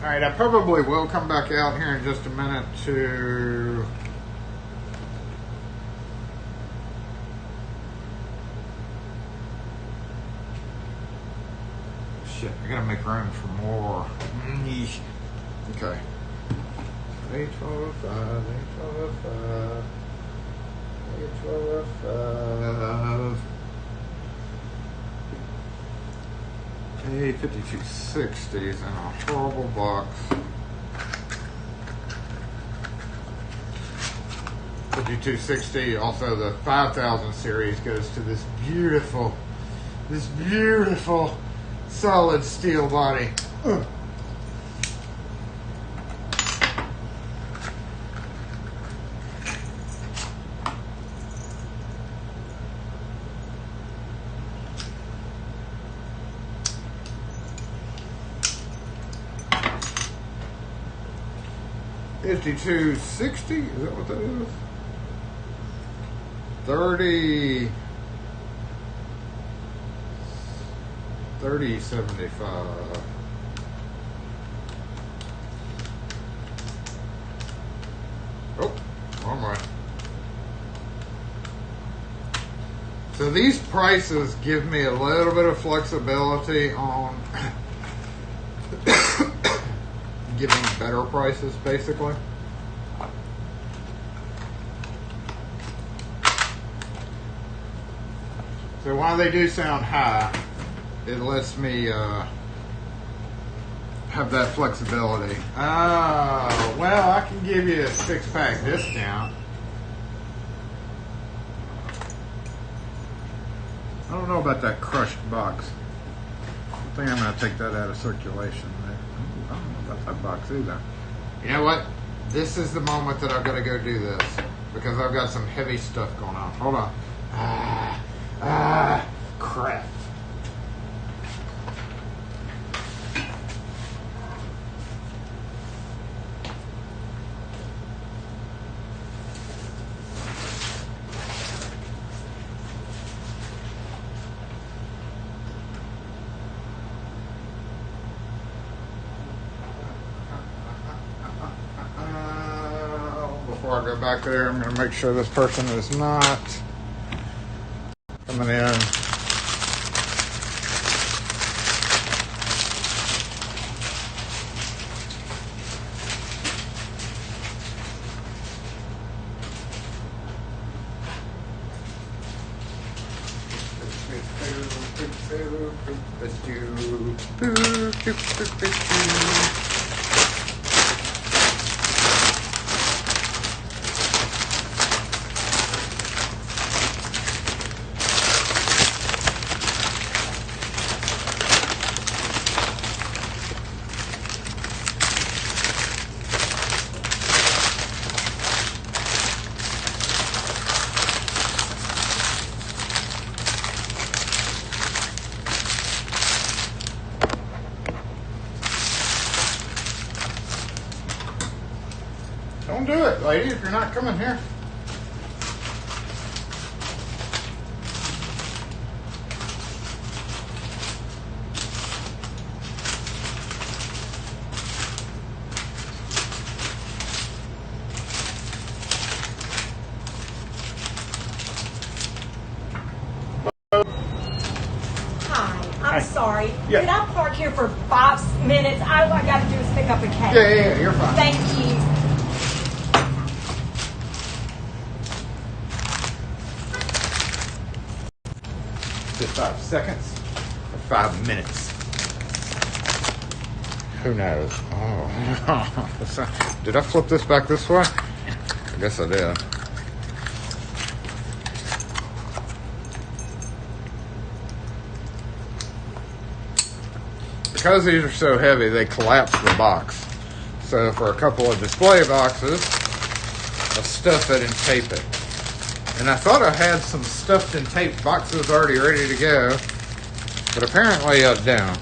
All right, I probably will come back out here in just a minute to shit, I gotta make room for more. Okay. 81205, 81205, 5260s in a horrible box. 5260, also the 5000 series goes to this beautiful solid steel body. Ugh. $52.60, is that what that is? 30.75. Oh, wrong way. So these prices give me a little bit of flexibility on giving better prices, basically. So while they do sound high, it lets me have that flexibility. Oh, well, I can give you a 6-pack discount. don't know about that crushed box. I think I'm going to take that out of circulation. I don't know about that box either. You know what? This is the moment that I've got to go do this because I've got some heavy stuff going on. Hold on. Crap. Before I go back there, I'm going to make sure this person is not coming in. Don't do it, lady, if you're not coming here. I'm sorry. Yeah. Could I park here for 5 minutes? All I got to do is pick up a cake. Yeah, you're fine. Thank you. Is it 5 seconds or 5 minutes? Who knows? Oh, did I flip this back this way? I guess I did. Because these are so heavy, they collapse the box. So for a couple of display boxes, I'll stuff it and tape it. And I thought I had some stuffed and taped boxes already ready to go, but apparently I don't.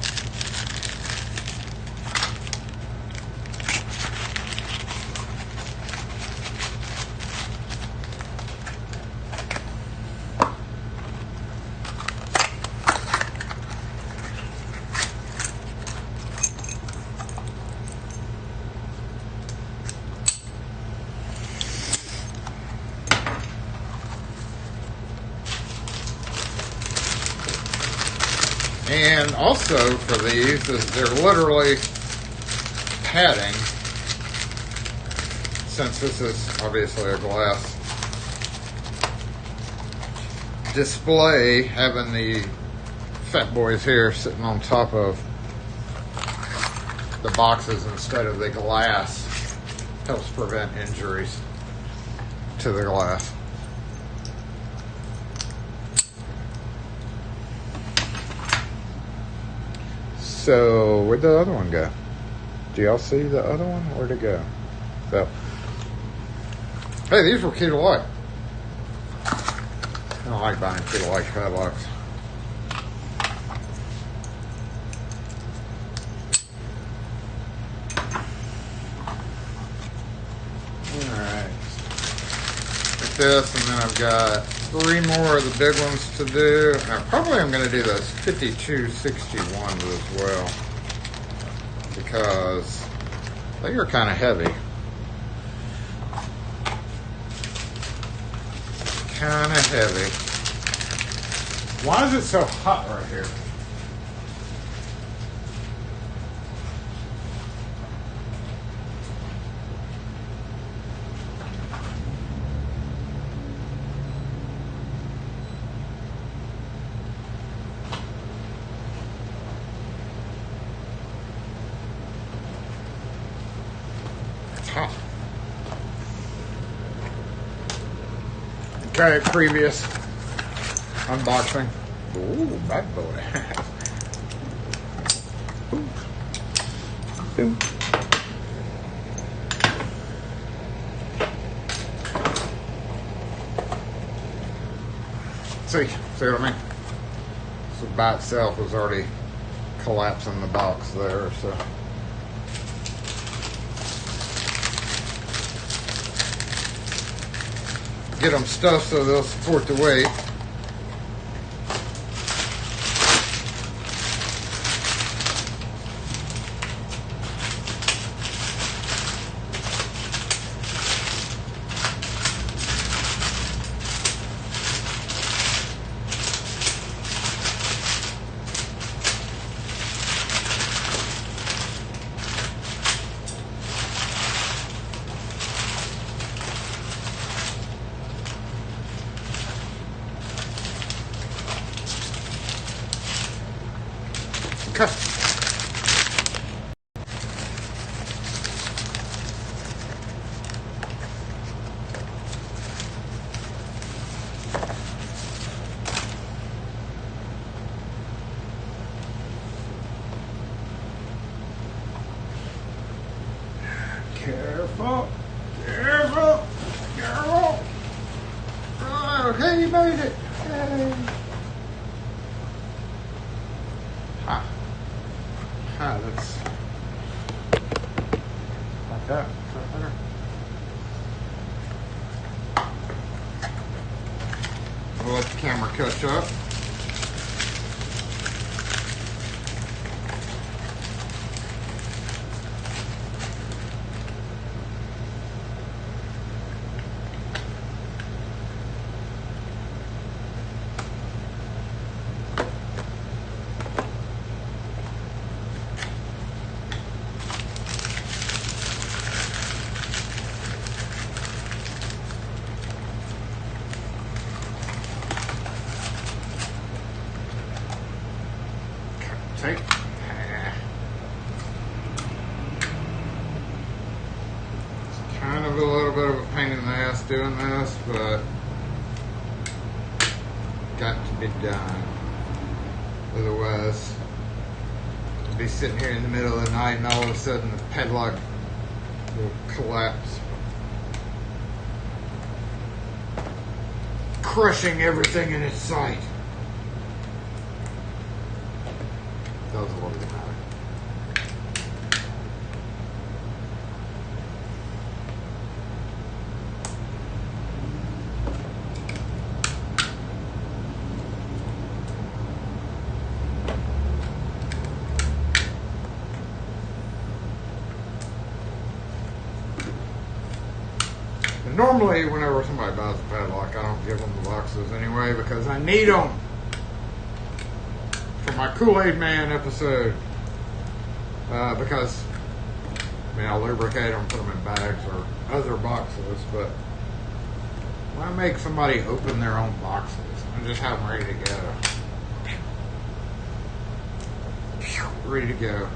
And also for these, is they're literally padding, since this is obviously a glass display, having the fat boys here sitting on top of the boxes instead of the glass helps prevent injuries to the glass. So, where'd the other one go? Do y'all see the other one? Where'd it go? So, hey, these were key to light. I don't like buying key to light padlocks. Alright. Like this, and then I've got 3 more of the big ones to do. Probably I'm going to do those 5261s as well, because they are kind of heavy. Kind of heavy. Why is it so hot right here? Okay, previous unboxing. Ooh, bad boy. Boom. See what I mean? So by itself was already collapsing the box there, so. Get them stuffed so they'll support the weight. Okay. Careful, careful, careful. Okay, you made it. Yay. Ha. Ha, that's like that. Is that better? We'll let the camera catch up. Take. It's kind of a little bit of a pain in the ass doing this, but got to be done. Otherwise, I'll be sitting here in the middle of the night and all of a sudden the padlock will collapse, crushing everything in its sight. That was a little bit matter. And normally, whenever somebody buys a padlock, I don't give them the boxes anyway because I need them. For my Kool-Aid Man episode, because I mean I'll lubricate them, put them in bags or other boxes, but when I make somebody open their own boxes, I just have them ready to go. Ready to go.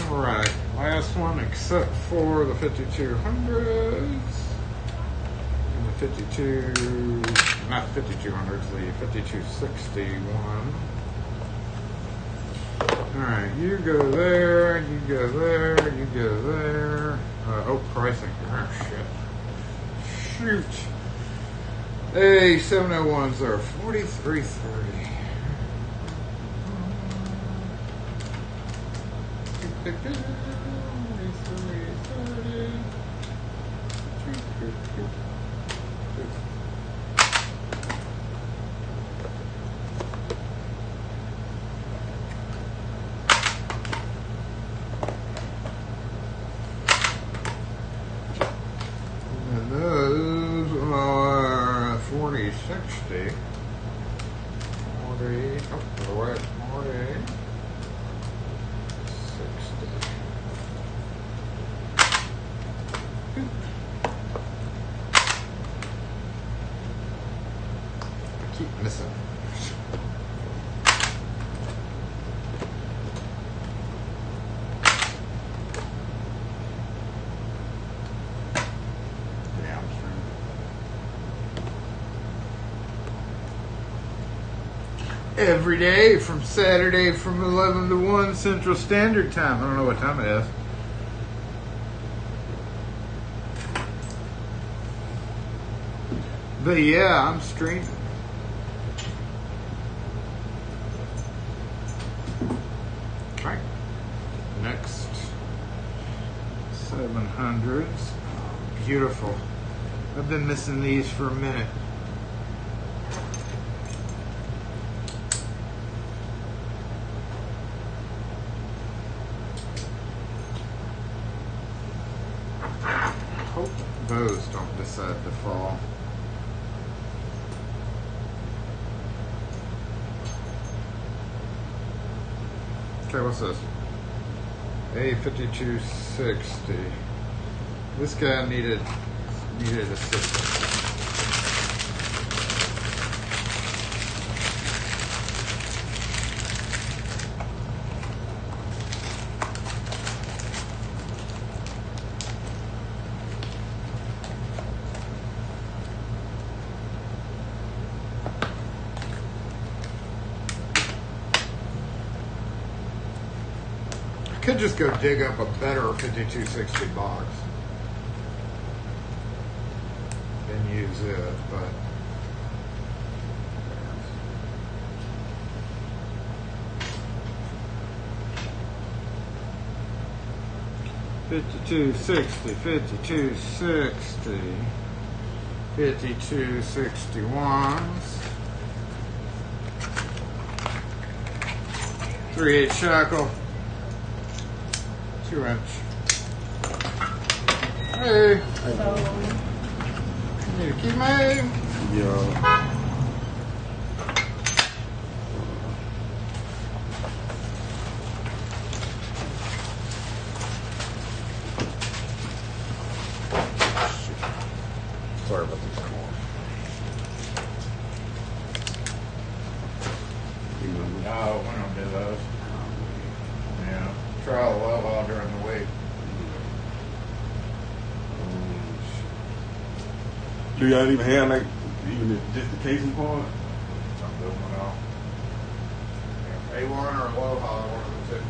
Alright, last one except for the 5200s. 52, not 5200s, the 5261. Alright, you go there, you go there, you go there. Oh, pricing. Oh, shit. Shoot. Hey, 701s are 4330. And those are 4060. 40, oh, what? 40. 60. I keep missing. every day from Saturday from 11 to 1 Central Standard Time. I don't know what time it is. But yeah, I'm streaming. Okay. Next. 700s. Oh, beautiful. I've been missing these for a minute. Hope those don't decide to fall. Okay, what's this? A5260. This guy needed assistance. Could just go dig up a better 5260 box and use it, but $52.60, $52.60, $52.61s, 3/8 shackle. 2-inch. Hey. So, You need a key made? Yeah. Sorry about these corners. No, we don't do those. Yeah. Try a well while during the week. Do y'all even have like even just the casing part? Some good one off. Yeah. A1 or Aloha, one of the two.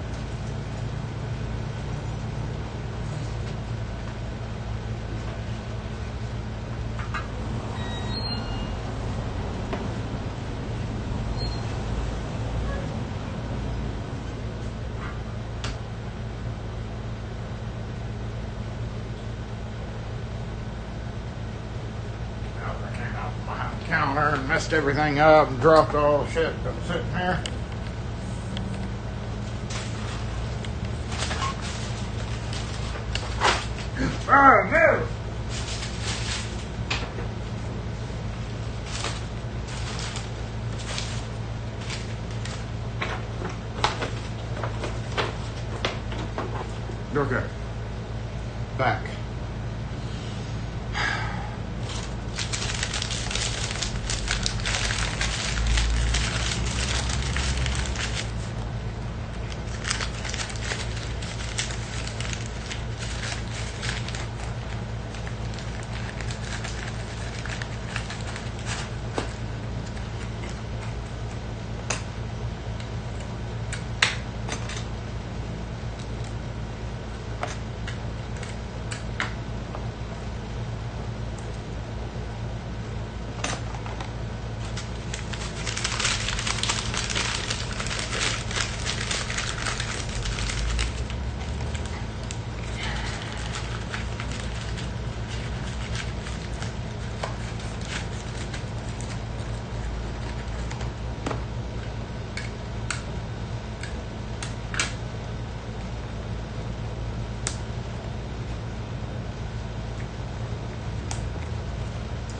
Counter and messed everything up and dropped all the shit that was sitting there. Oh, no! Okay. Back.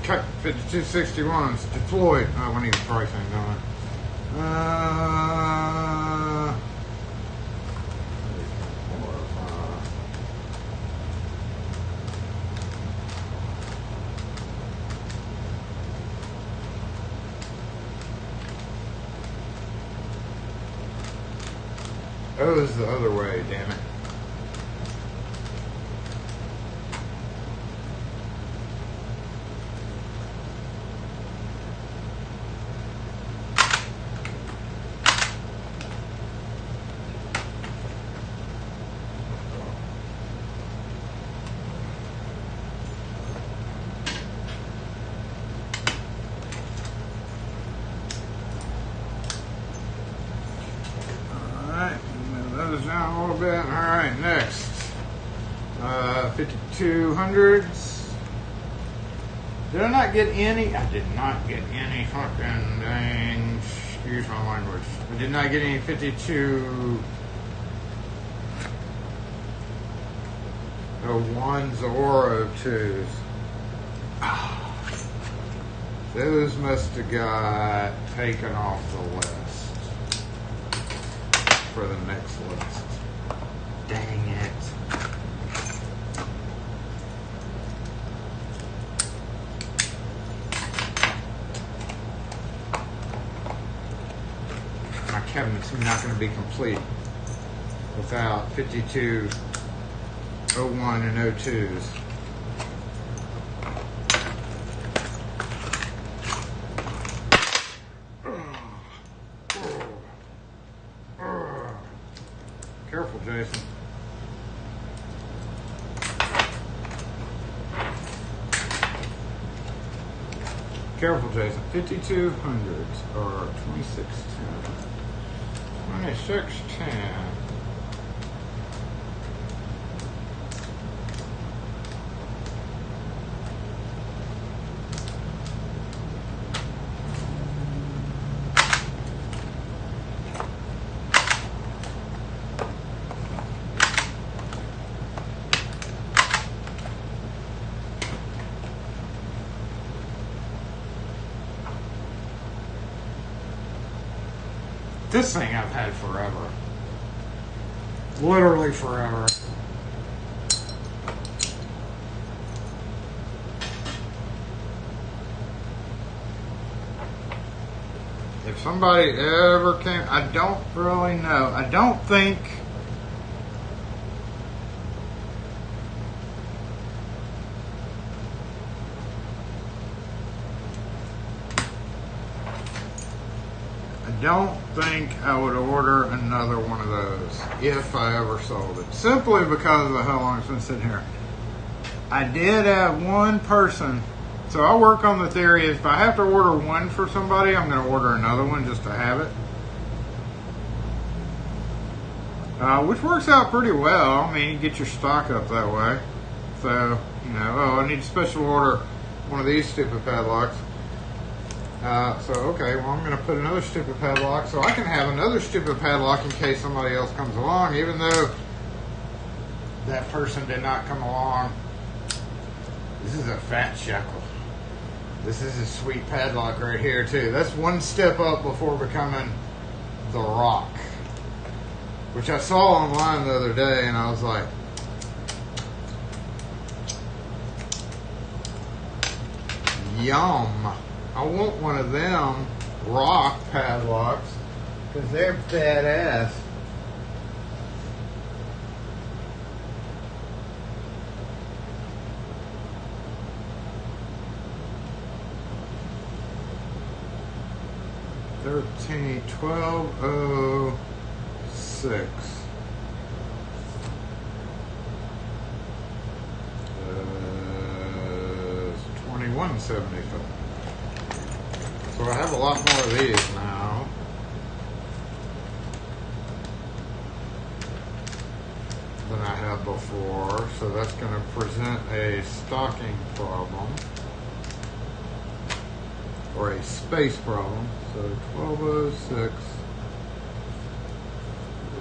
Okay, 5261's deployed. Oh, we need the pricing going. Oh, this is the other way, damn it. little bit. All right, next. 5200s. Did I not get any? I did not get any fucking dang. Excuse my language. I did not get any 52 01s or 02s. Those must have got taken off the list for the next list. Dang it. My cabinet's not going to be complete without 52 01 and 02s. Careful, Jason. Careful, Jason. 5200s or 2610. 2610. This thing I've had forever. Literally forever. If somebody ever came, I don't really know. I don't think I would order another one of those if I ever sold it. Simply because of how long it's been sitting here. I did have one person, so I work on the theory is if I have to order one for somebody, I'm going to order another one just to have it. Which works out pretty well. I mean, you get your stock up that way. So, you know, oh, I need to special order one of these stupid padlocks. So, okay, well, I'm going to put another stupid padlock so I can have another stupid padlock in case somebody else comes along, even though that person did not come along. This is a fat shekel. This is a sweet padlock right here, too. That's one step up before becoming the Rock, which I saw online the other day, and I was like, yum. I want one of them Rock padlocks because they're badass. $13, $12.06. $21.75. So I have a lot more of these now. Than I had before. So that's going to present a stocking problem. Or a space problem. So 1206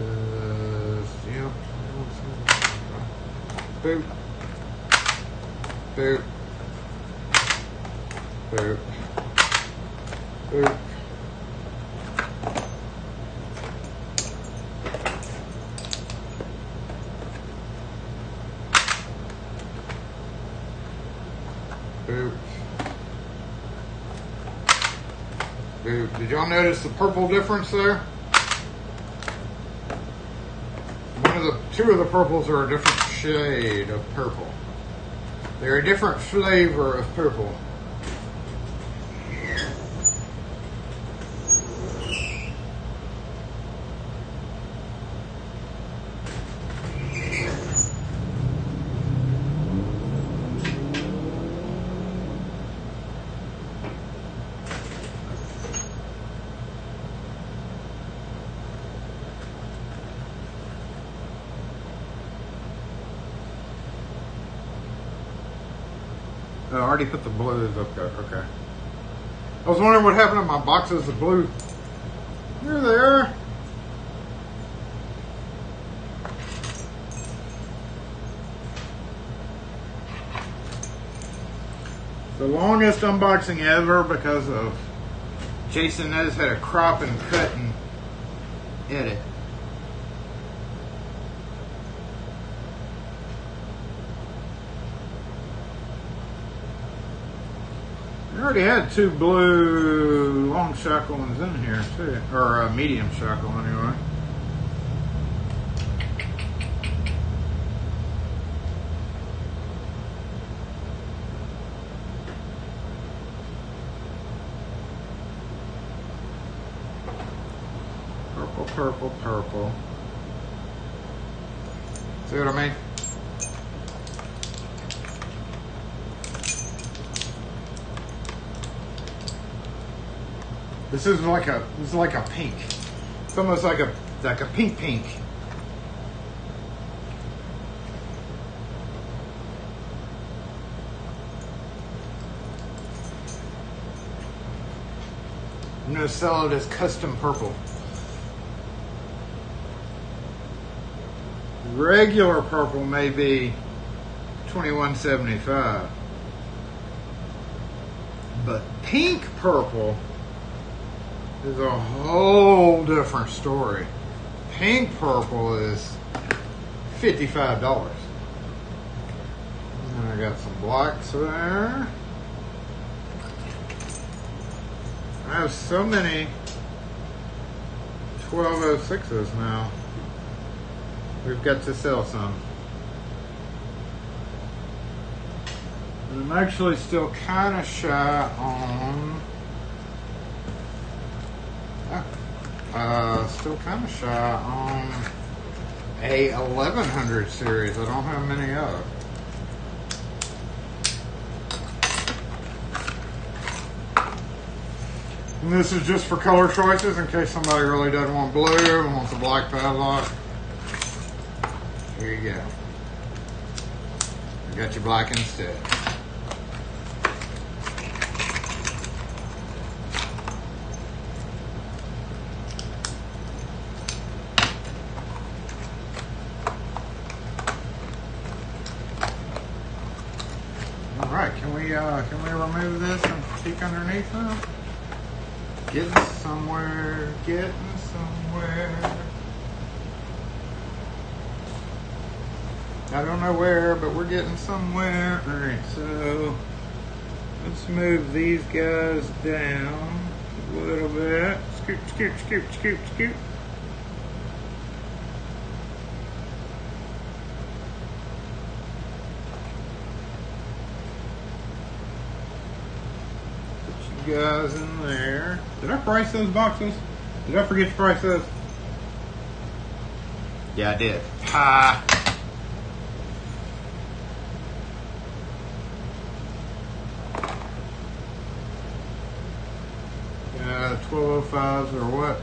is, yep. Boop. Boop. Boop. Boop. Boop. Boop. Did y'all notice the purple difference there? Two of the purples are a different shade of purple. They're a different flavor of purple. I already put the blues up there. Okay. I was wondering what happened to my boxes of blue. Here they are. The longest unboxing ever because of Jason knows how to crop and cut and edit. I already had 2 blue long shackle ones in here too, or medium shackle anyway. Purple, purple, purple. See what I mean? This is like a pink. It's almost like a pink. I'm gonna sell it as custom purple. Regular purple may be $21.75, but pink purple is a whole different story. Pink purple is $55. And I got some blacks there. I have so many 1206s now. We've got to sell some. And I'm actually still kind of shy on still kind of shy on a 1100 series. I don't have many of. And this is just for color choices in case somebody really doesn't want blue and wants a black padlock. Here you go. I got you black instead. Can we remove this and peek underneath them? Getting somewhere. I don't know where, but we're getting somewhere. Alright, so let's move these guys down a little bit. Scoot. Guys in there. Did I price those boxes? Did I forget to price those? Yeah, I did. Ha! 1205s or what?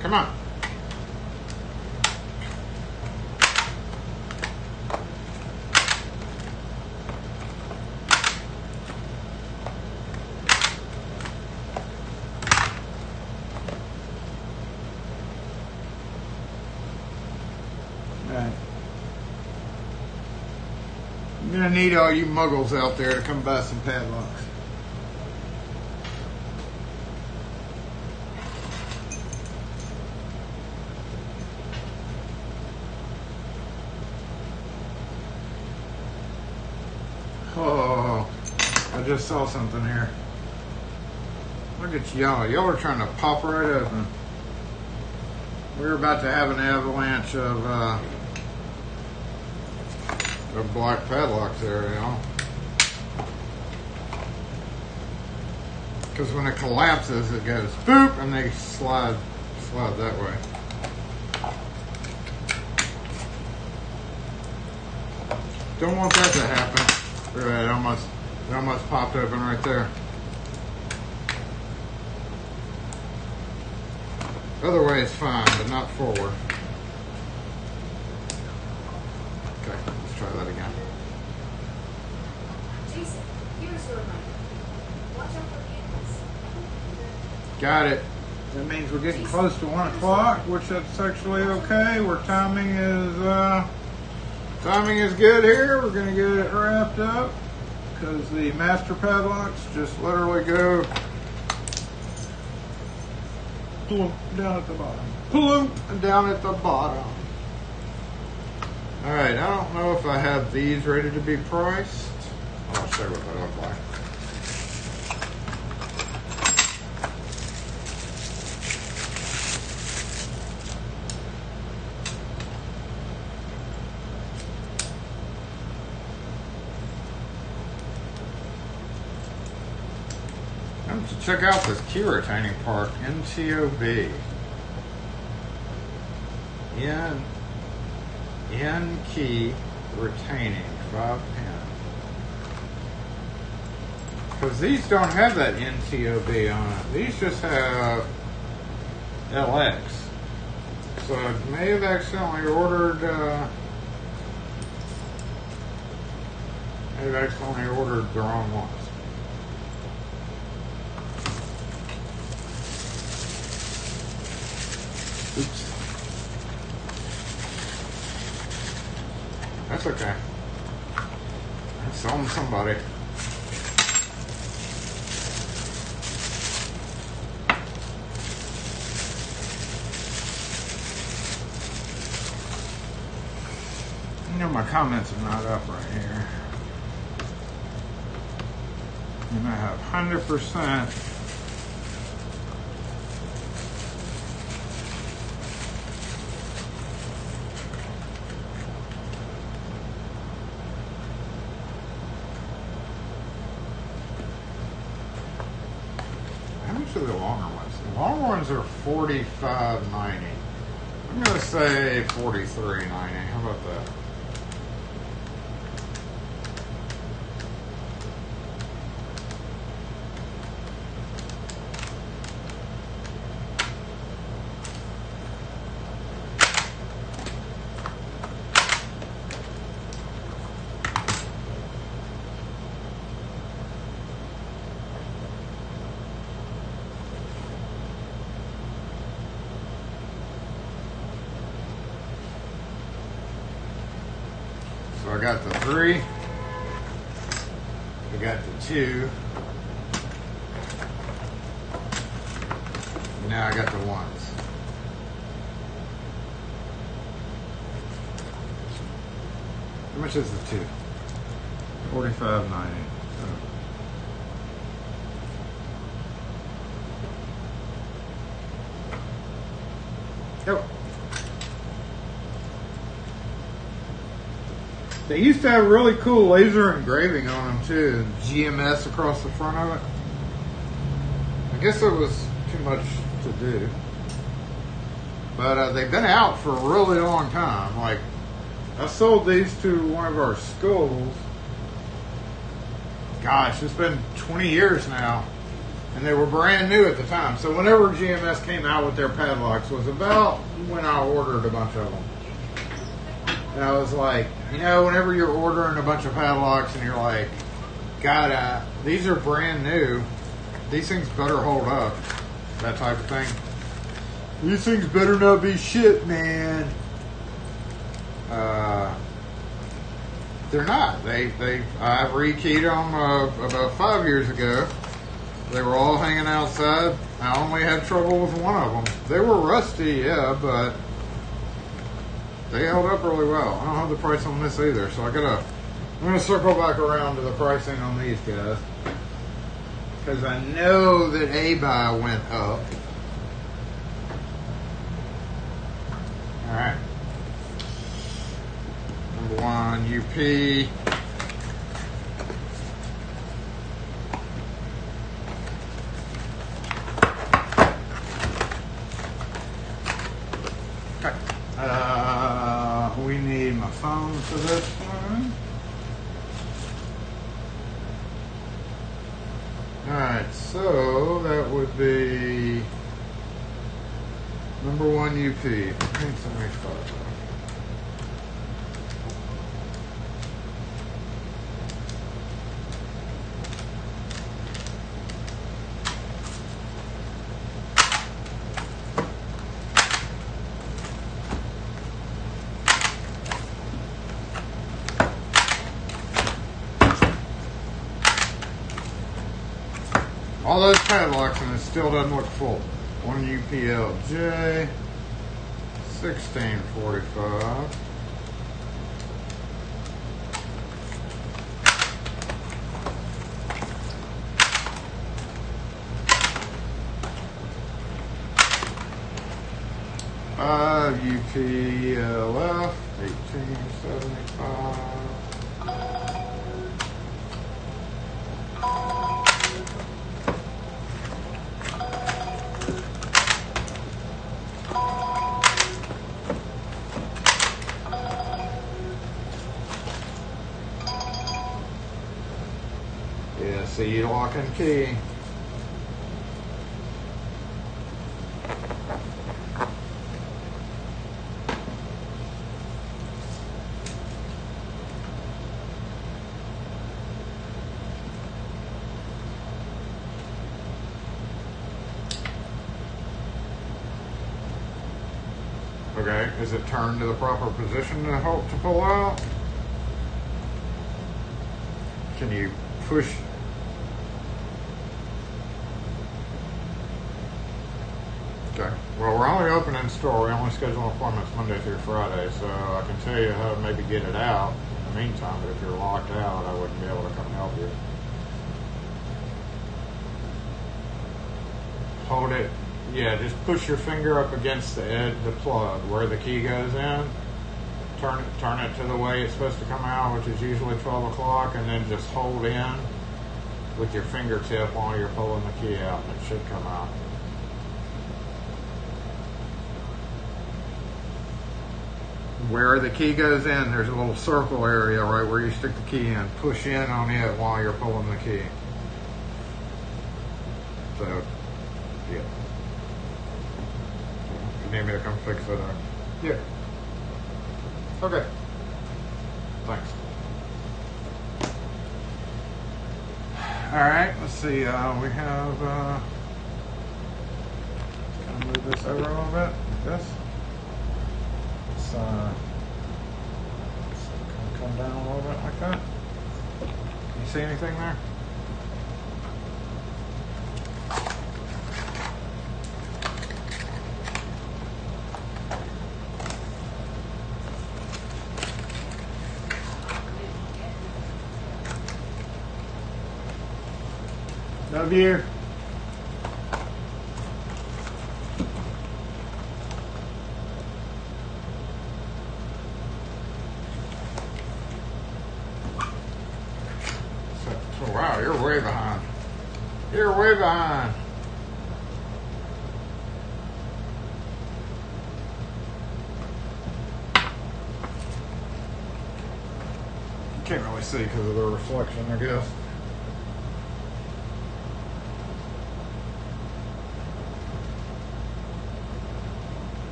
Come on. I'm gonna need all you muggles out there to come buy some padlocks. Oh, I just saw something here. Look at y'all. Y'all are trying to pop right open. We're about to have an avalanche of black padlocks there, y'all. Because when it collapses, it goes boop, and they slide that way. Don't want that to happen. Really, it almost popped open right there. Other way is fine, but not forward. Okay, let's try that again. Jason, here's your reminder. Watch out for animals. Got it. That means we're getting close to 1 o'clock, which that's actually okay. Where timing is good here. We're gonna get it wrapped up because the master padlocks just literally go plump down at the bottom. Plump down at the bottom. All right, I don't know if I have these ready to be priced. I'll show you what they look like. Check out this key retaining part, NTOB. N key retaining 5 pin. Because these don't have that NTOB on it. These just have LX. So I may have accidentally ordered the wrong ones. Oops. That's okay. I'm selling somebody. You know my comments are not up right here. And I have 100%. The longer ones. The longer ones are $45.90. I'm gonna say $43.90. How about that? So I got the 3, I got the 2, now I got the 1s. How much is the 2? $45.90. Yep. They used to have really cool laser engraving on them too, GMS across the front of it. I guess it was too much to do. But they've been out for a really long time. Like, I sold these to one of our schools. Gosh, it's been 20 years now. And they were brand new at the time. So whenever GMS came out with their padlocks was about when I ordered a bunch of them. And I was like, you know, whenever you're ordering a bunch of padlocks and you're like, God, these are brand new. These things better hold up. That type of thing. These things better not be shit, man. They're not. I rekeyed them about 5 years ago. They were all hanging outside. I only had trouble with one of them. They were rusty, yeah, but they held up really well. I don't have the price on this either, so I'm gonna circle back around to the pricing on these guys because I know that A-buy went up. All right, number 1 UP. We need my phone for this one. Alright, so that would be Number 1 UP, 1575. All those padlocks and it still doesn't look full. 1 UPLJ, 1645. UPLF, 1875. See, lock and key. Okay, is it turned to the proper position to help to pull out? Can you push? Okay. Well, we're only open in store. We only schedule appointments Monday through Friday, so I can tell you how to maybe get it out in the meantime, but if you're locked out, I wouldn't be able to come help you. Hold it. Yeah, just push your finger up against the edge, the plug, where the key goes in. Turn it to the way it's supposed to come out, which is usually 12 o'clock, and then just hold in with your fingertip while you're pulling the key out, and it should come out. Where the key goes in, there's a little circle area right where you stick the key in. Push in on it while you're pulling the key. So, yeah. You need me to come fix it? Yeah. Okay. Thanks. Alright, let's see. We have, can I move this over a little bit? This? Come down a little bit like that. Can you see anything there? W. So, wow, you're way behind. You're way behind. Can't really see because of the reflection, I guess.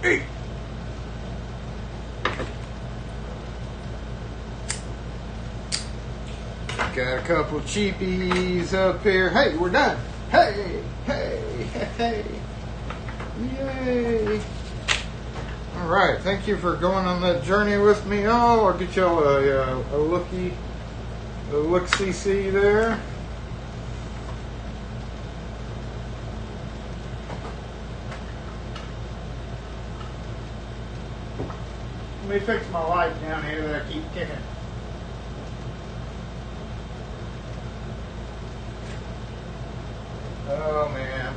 Hey. Got a couple cheapies up here. Hey, we're done. Hey, hey, hey. Yay. All right. Thank you for going on that journey with me. Oh, I'll get y'all a look-see there. Let me fix my light down here that I keep kicking. Oh man.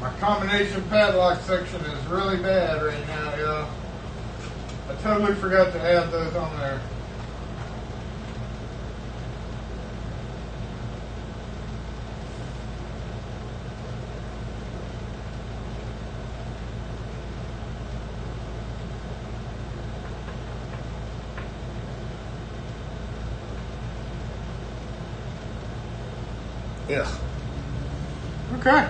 My combination padlock section is really bad right now, y'all. I totally forgot to add those on there. Yeah. Okay.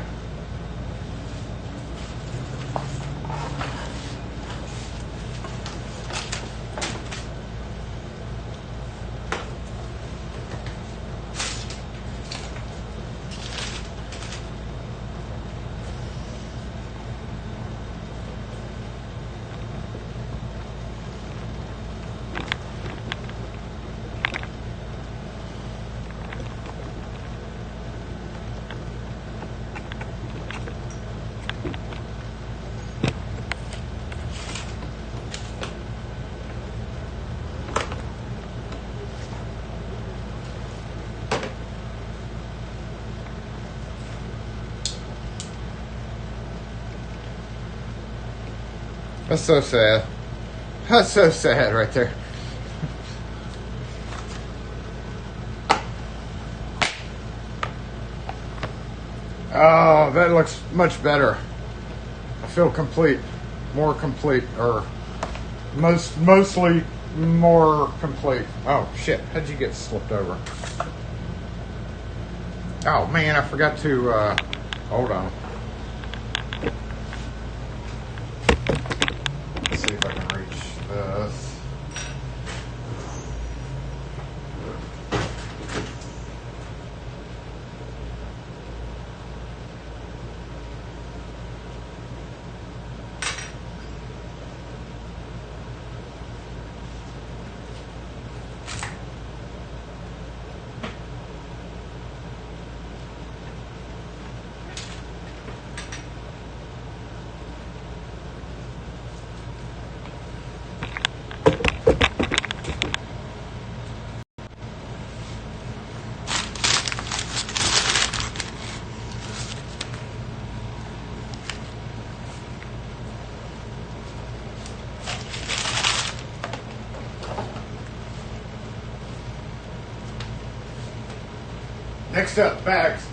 That's so sad. That's so sad right there. Oh, that looks much better. I feel complete. More complete. Or mostly more complete. Oh, shit. How'd you get slipped over? Oh, man, I forgot to, hold on. Let's see if I can reach this. Next up, bags.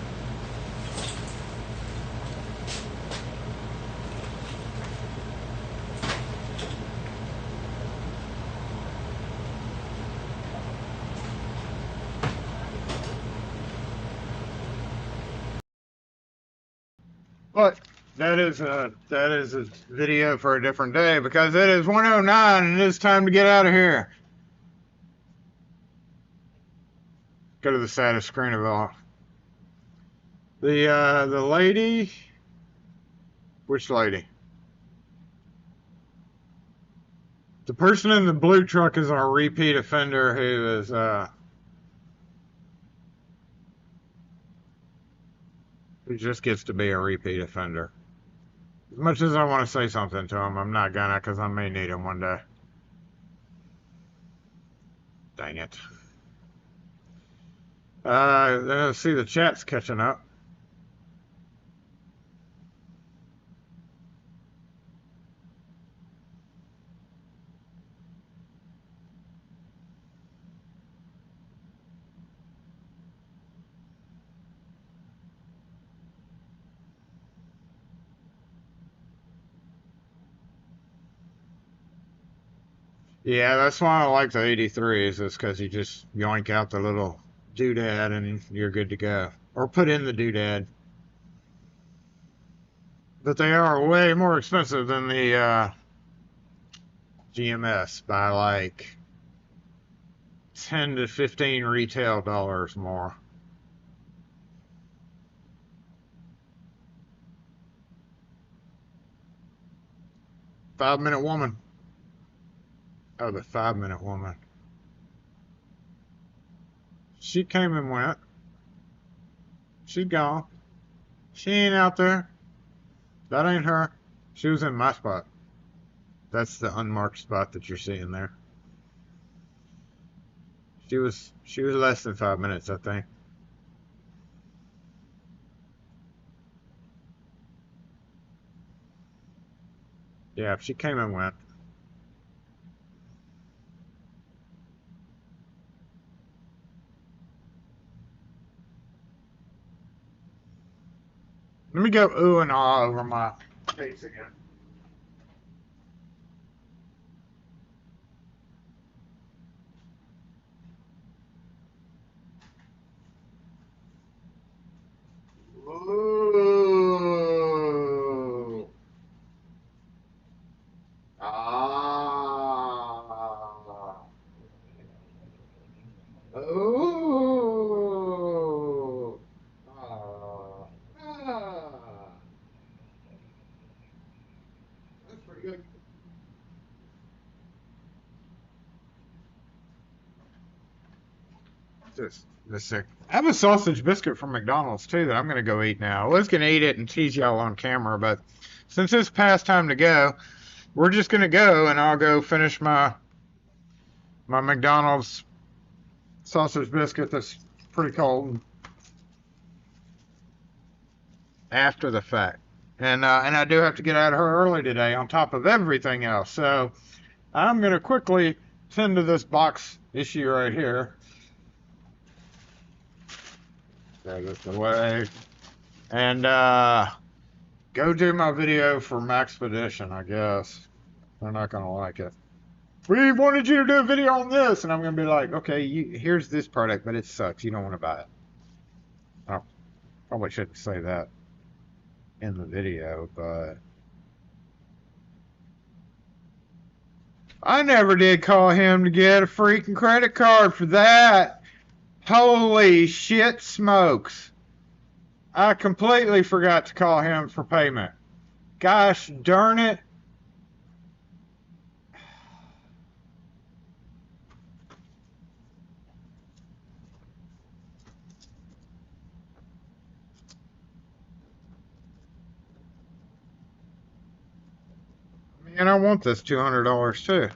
But that is a video for a different day because it is 1:09 and it is time to get out of here. Go to the saddest screen of all. The lady, which lady? The person in the blue truck is our repeat offender who is who just gets to be a repeat offender. As much as I want to say something to him, I'm not gonna because I may need him one day. Dang it. Let's see, the chat's catching up. Yeah, that's why I like the 83s, is because you just yoink out the little doodad and you're good to go. Or put in the doodad. But they are way more expensive than the GMS by like 10 to 15 retail dollars more. Five-minute woman. Oh, the 5-minute woman. She came and went. She's gone. She ain't out there. That ain't her. She was in my spot. That's the unmarked spot that you're seeing there. She was less than 5 minutes, I think. Yeah, she came and went. Let me go ooh and ah over my face again. Ooh. Ah. Ooh. Ah. Ah. That's pretty good. Just a sec. I have a sausage biscuit from McDonald's too that I'm gonna go eat now. I was gonna eat it and tease y'all on camera, but since it's past time to go, we're just gonna go and I'll go finish my McDonald's sausage biscuit that's pretty cold after the fact. And I do have to get out of her early today on top of everything else. So I'm gonna quickly tend to this box issue right here. Throw this away. And go do my video for Maxpedition, I guess. They're not gonna like it. We wanted you to do a video on this, and I'm gonna be like, okay, here's this product, but it sucks. You don't want to buy it. I probably shouldn't say that in the video, but I never did call him to get a freaking credit card for that. Holy shit smokes. I completely forgot to call him for payment. Gosh darn it. And I want this $200 too.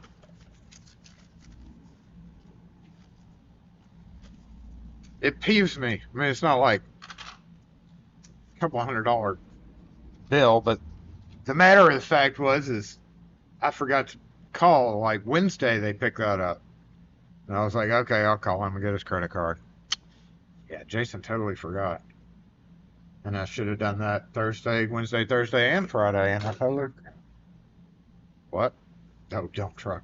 It peeves me. I mean, it's not like a couple $100 bill, but the matter of the fact is I forgot to call. Like Wednesday, they picked that up. And I was like, okay, I'll call him and get his credit card. Yeah, Jason totally forgot. And I should have done that Wednesday, Thursday, and Friday. And I totally... What? Oh, dump truck.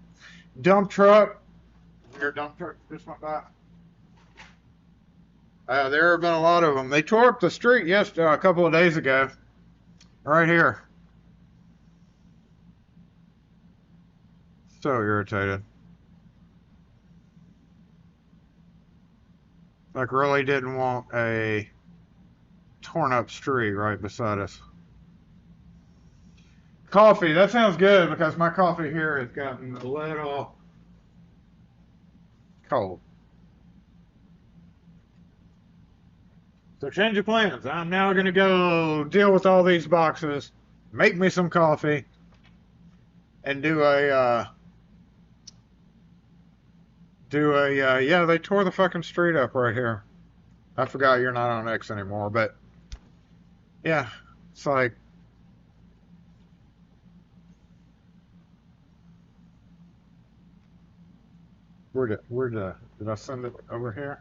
Dump truck. Your dump truck just went by. There have been a lot of them. They tore up the street a couple of days ago. Right here. So irritated. Like really didn't want a torn up street right beside us. Coffee, that sounds good because my coffee here has gotten a little cold. So change of plans. I'm now going to go deal with all these boxes, make me some coffee, and do a, yeah, they tore the fucking street up right here. I forgot you're not on X anymore, but yeah, it's like, did I send it over here?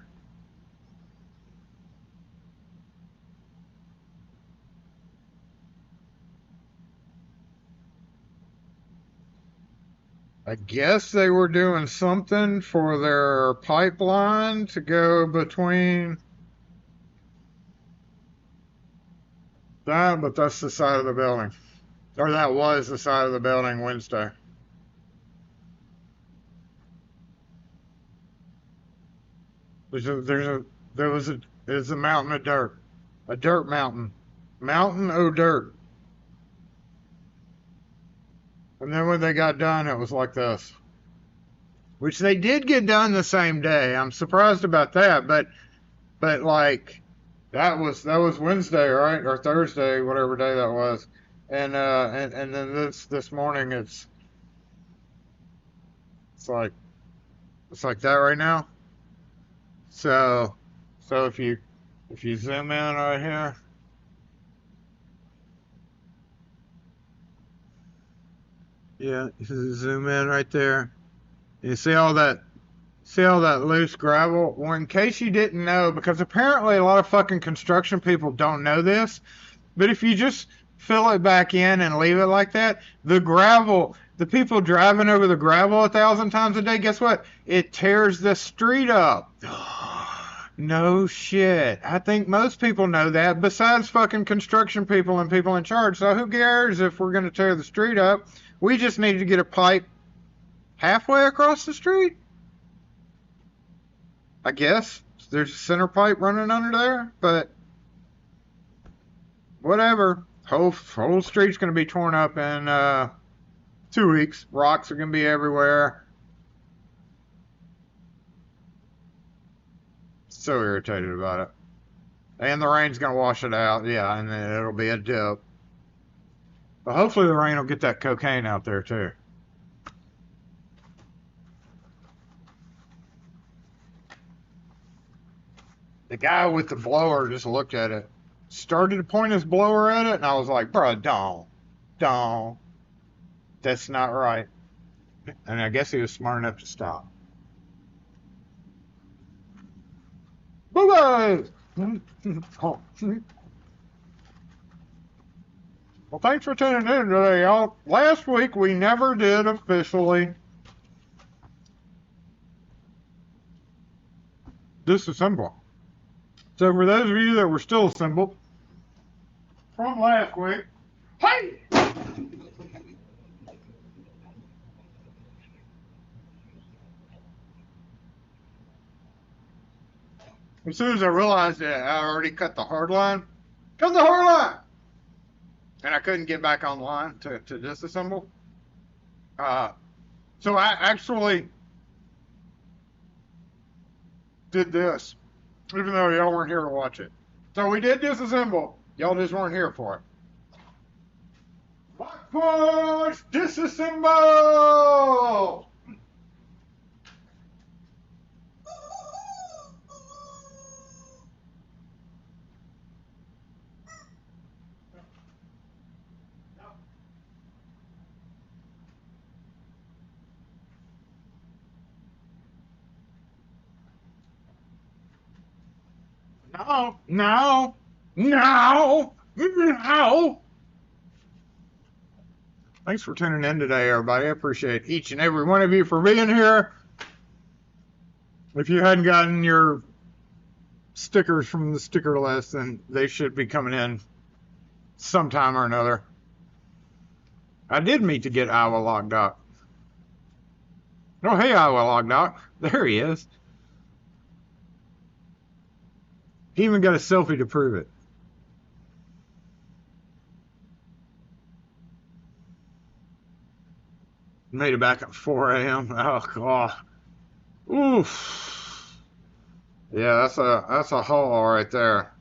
I guess they were doing something for their pipeline to go between But that's the side of the building. Or that was the side of the building Wednesday. There's a mountain of dirt. A dirt mountain. Mountain o' dirt. And then when they got done, it was like this. Which they did get done the same day. I'm surprised about that, but like that was Wednesday, right? Or Thursday, whatever day that was. And then this morning it's like that right now. So if you zoom in right here, yeah, you zoom in right there. You see all that loose gravel? Well, in case you didn't know, because apparently a lot of fucking construction people don't know this, but if you just fill it back in and leave it like that, the gravel, the people driving over the gravel 1,000 times a day, guess what? It tears the street up. No shit. I think most people know that, besides fucking construction people and people in charge. So who cares if we're going to tear the street up? We just need to get a pipe halfway across the street. I guess there's a center pipe running under there, but whatever. Whole street's going to be torn up in 2 weeks. Rocks are going to be everywhere. So irritated about it. And the rain's going to wash it out. Yeah, and then it'll be a dip. But hopefully the rain will get that cocaine out there too. The guy with the blower just looked at it, started to point his blower at it, and I was like, bro, don't. That's not right. And I guess he was smart enough to stop. Bye-bye! Well, thanks for tuning in today, y'all. Last week, we never did officially disassemble. So for those of you that were still assembled from last week, hey! As soon as I realized that I already cut the hard line, and I couldn't get back online to disassemble. So I actually did this, even though y'all weren't here to watch it. So we did disassemble. Y'all just weren't here for it. Lock push, disassemble! No. Thanks for tuning in today, everybody. I appreciate each and every one of you for being here. If you hadn't gotten your stickers from the sticker list, then they should be coming in sometime or another. I did meet to get Iowa Lock Doc. Oh, hey, Iowa Lock Doc. There he is. He even got a selfie to prove it. Made it back at 4 a.m. Oh, God. Oof. Yeah, that's a haul right there.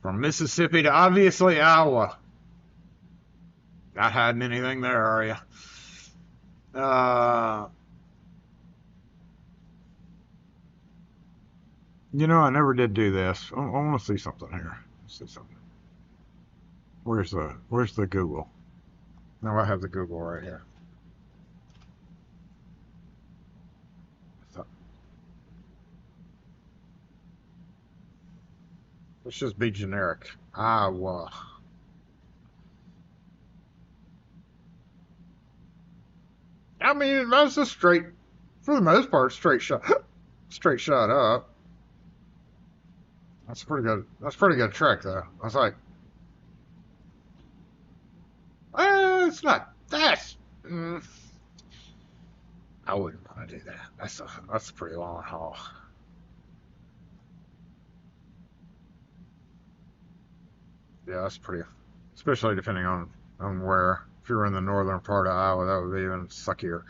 From Mississippi to obviously Iowa. Not hiding anything there, are you? You know, I never did do this. I want to see something here. See something. Where's the Google? No, I have the Google right here. So, let's just be generic. Iowa. I mean, that's a straight, for the most part, straight shot up. That's pretty good. That's a pretty good trick, though. I was like, it's not. I wouldn't want to do that. That's a pretty long haul. Yeah, that's pretty. Especially depending on where. If you're in the northern part of Iowa, that would be even suckier.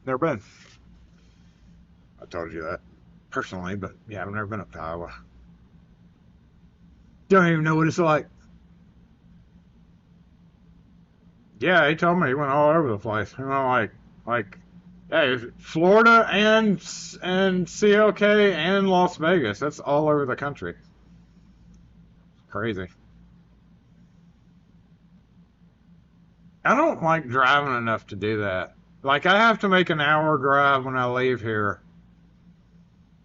Never been. I told you that personally, but yeah, I've never been up to Iowa. Don't even know what it's like. Yeah, he told me he went all over the place. You know, like, hey, Florida and CLK and Las Vegas. That's all over the country. Crazy. I don't like driving enough to do that. Like, I have to make an hour drive when I leave here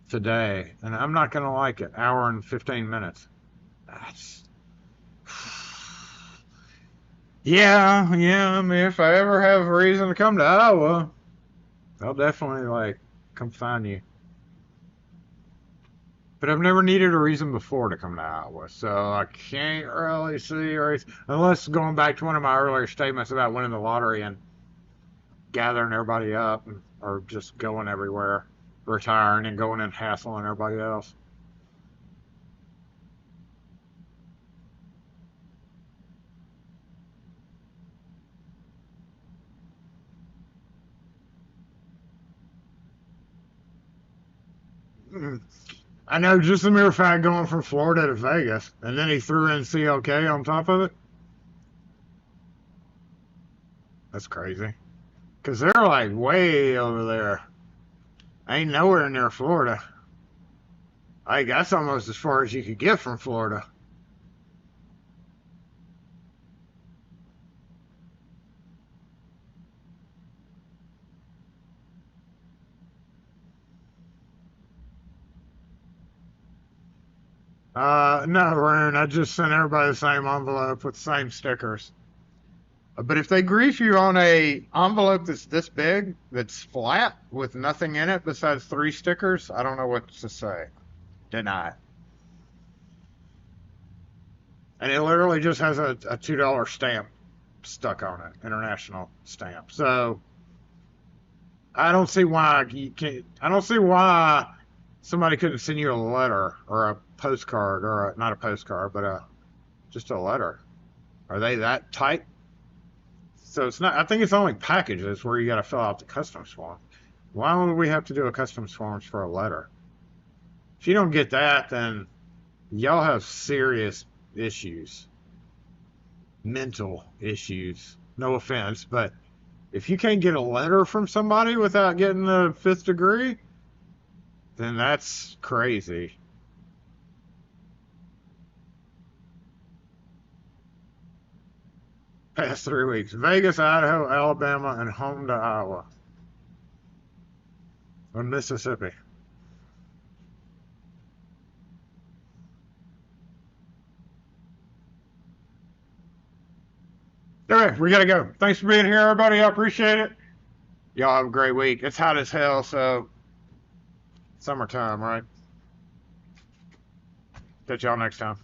today, and I'm not going to like it. Hour and 15 minutes. That's... Yeah, I mean, if I ever have a reason to come to Iowa, I'll definitely, like, come find you. But I've never needed a reason before to come to Iowa, so I can't really see a reason. Unless going back to one of my earlier statements about winning the lottery and gathering everybody up, or just going everywhere, retiring and going and hassling everybody else. I know, just the mere fact going from Florida to Vegas, and then he threw in CLK on top of it. That's crazy. Because they're like way over there. Ain't nowhere near Florida. Like, that's almost as far as you could get from Florida. No, Rune, I just sent everybody the same envelope with the same stickers. But if they grief you on a envelope that's this big, that's flat, with nothing in it besides 3 stickers, I don't know what to say. Deny. And it literally just has a $2 stamp stuck on it, international stamp. So I don't see why you can't. I don't see why somebody couldn't send you a letter or a postcard, or not a postcard, but just a letter. Are they that tight? So it's not. I think it's only packages where you got to fill out the customs form. Why would we have to do a customs forms for a letter? If you don't get that, then y'all have serious issues, mental issues. No offense, but if you can't get a letter from somebody without getting the 5th degree, then that's crazy. Past 3 weeks: Vegas, Idaho, Alabama, and home to Iowa. Or Mississippi. Okay, we gotta go. Thanks for being here, everybody. I appreciate it. Y'all have a great week. It's hot as hell, so summertime, right? Catch y'all next time.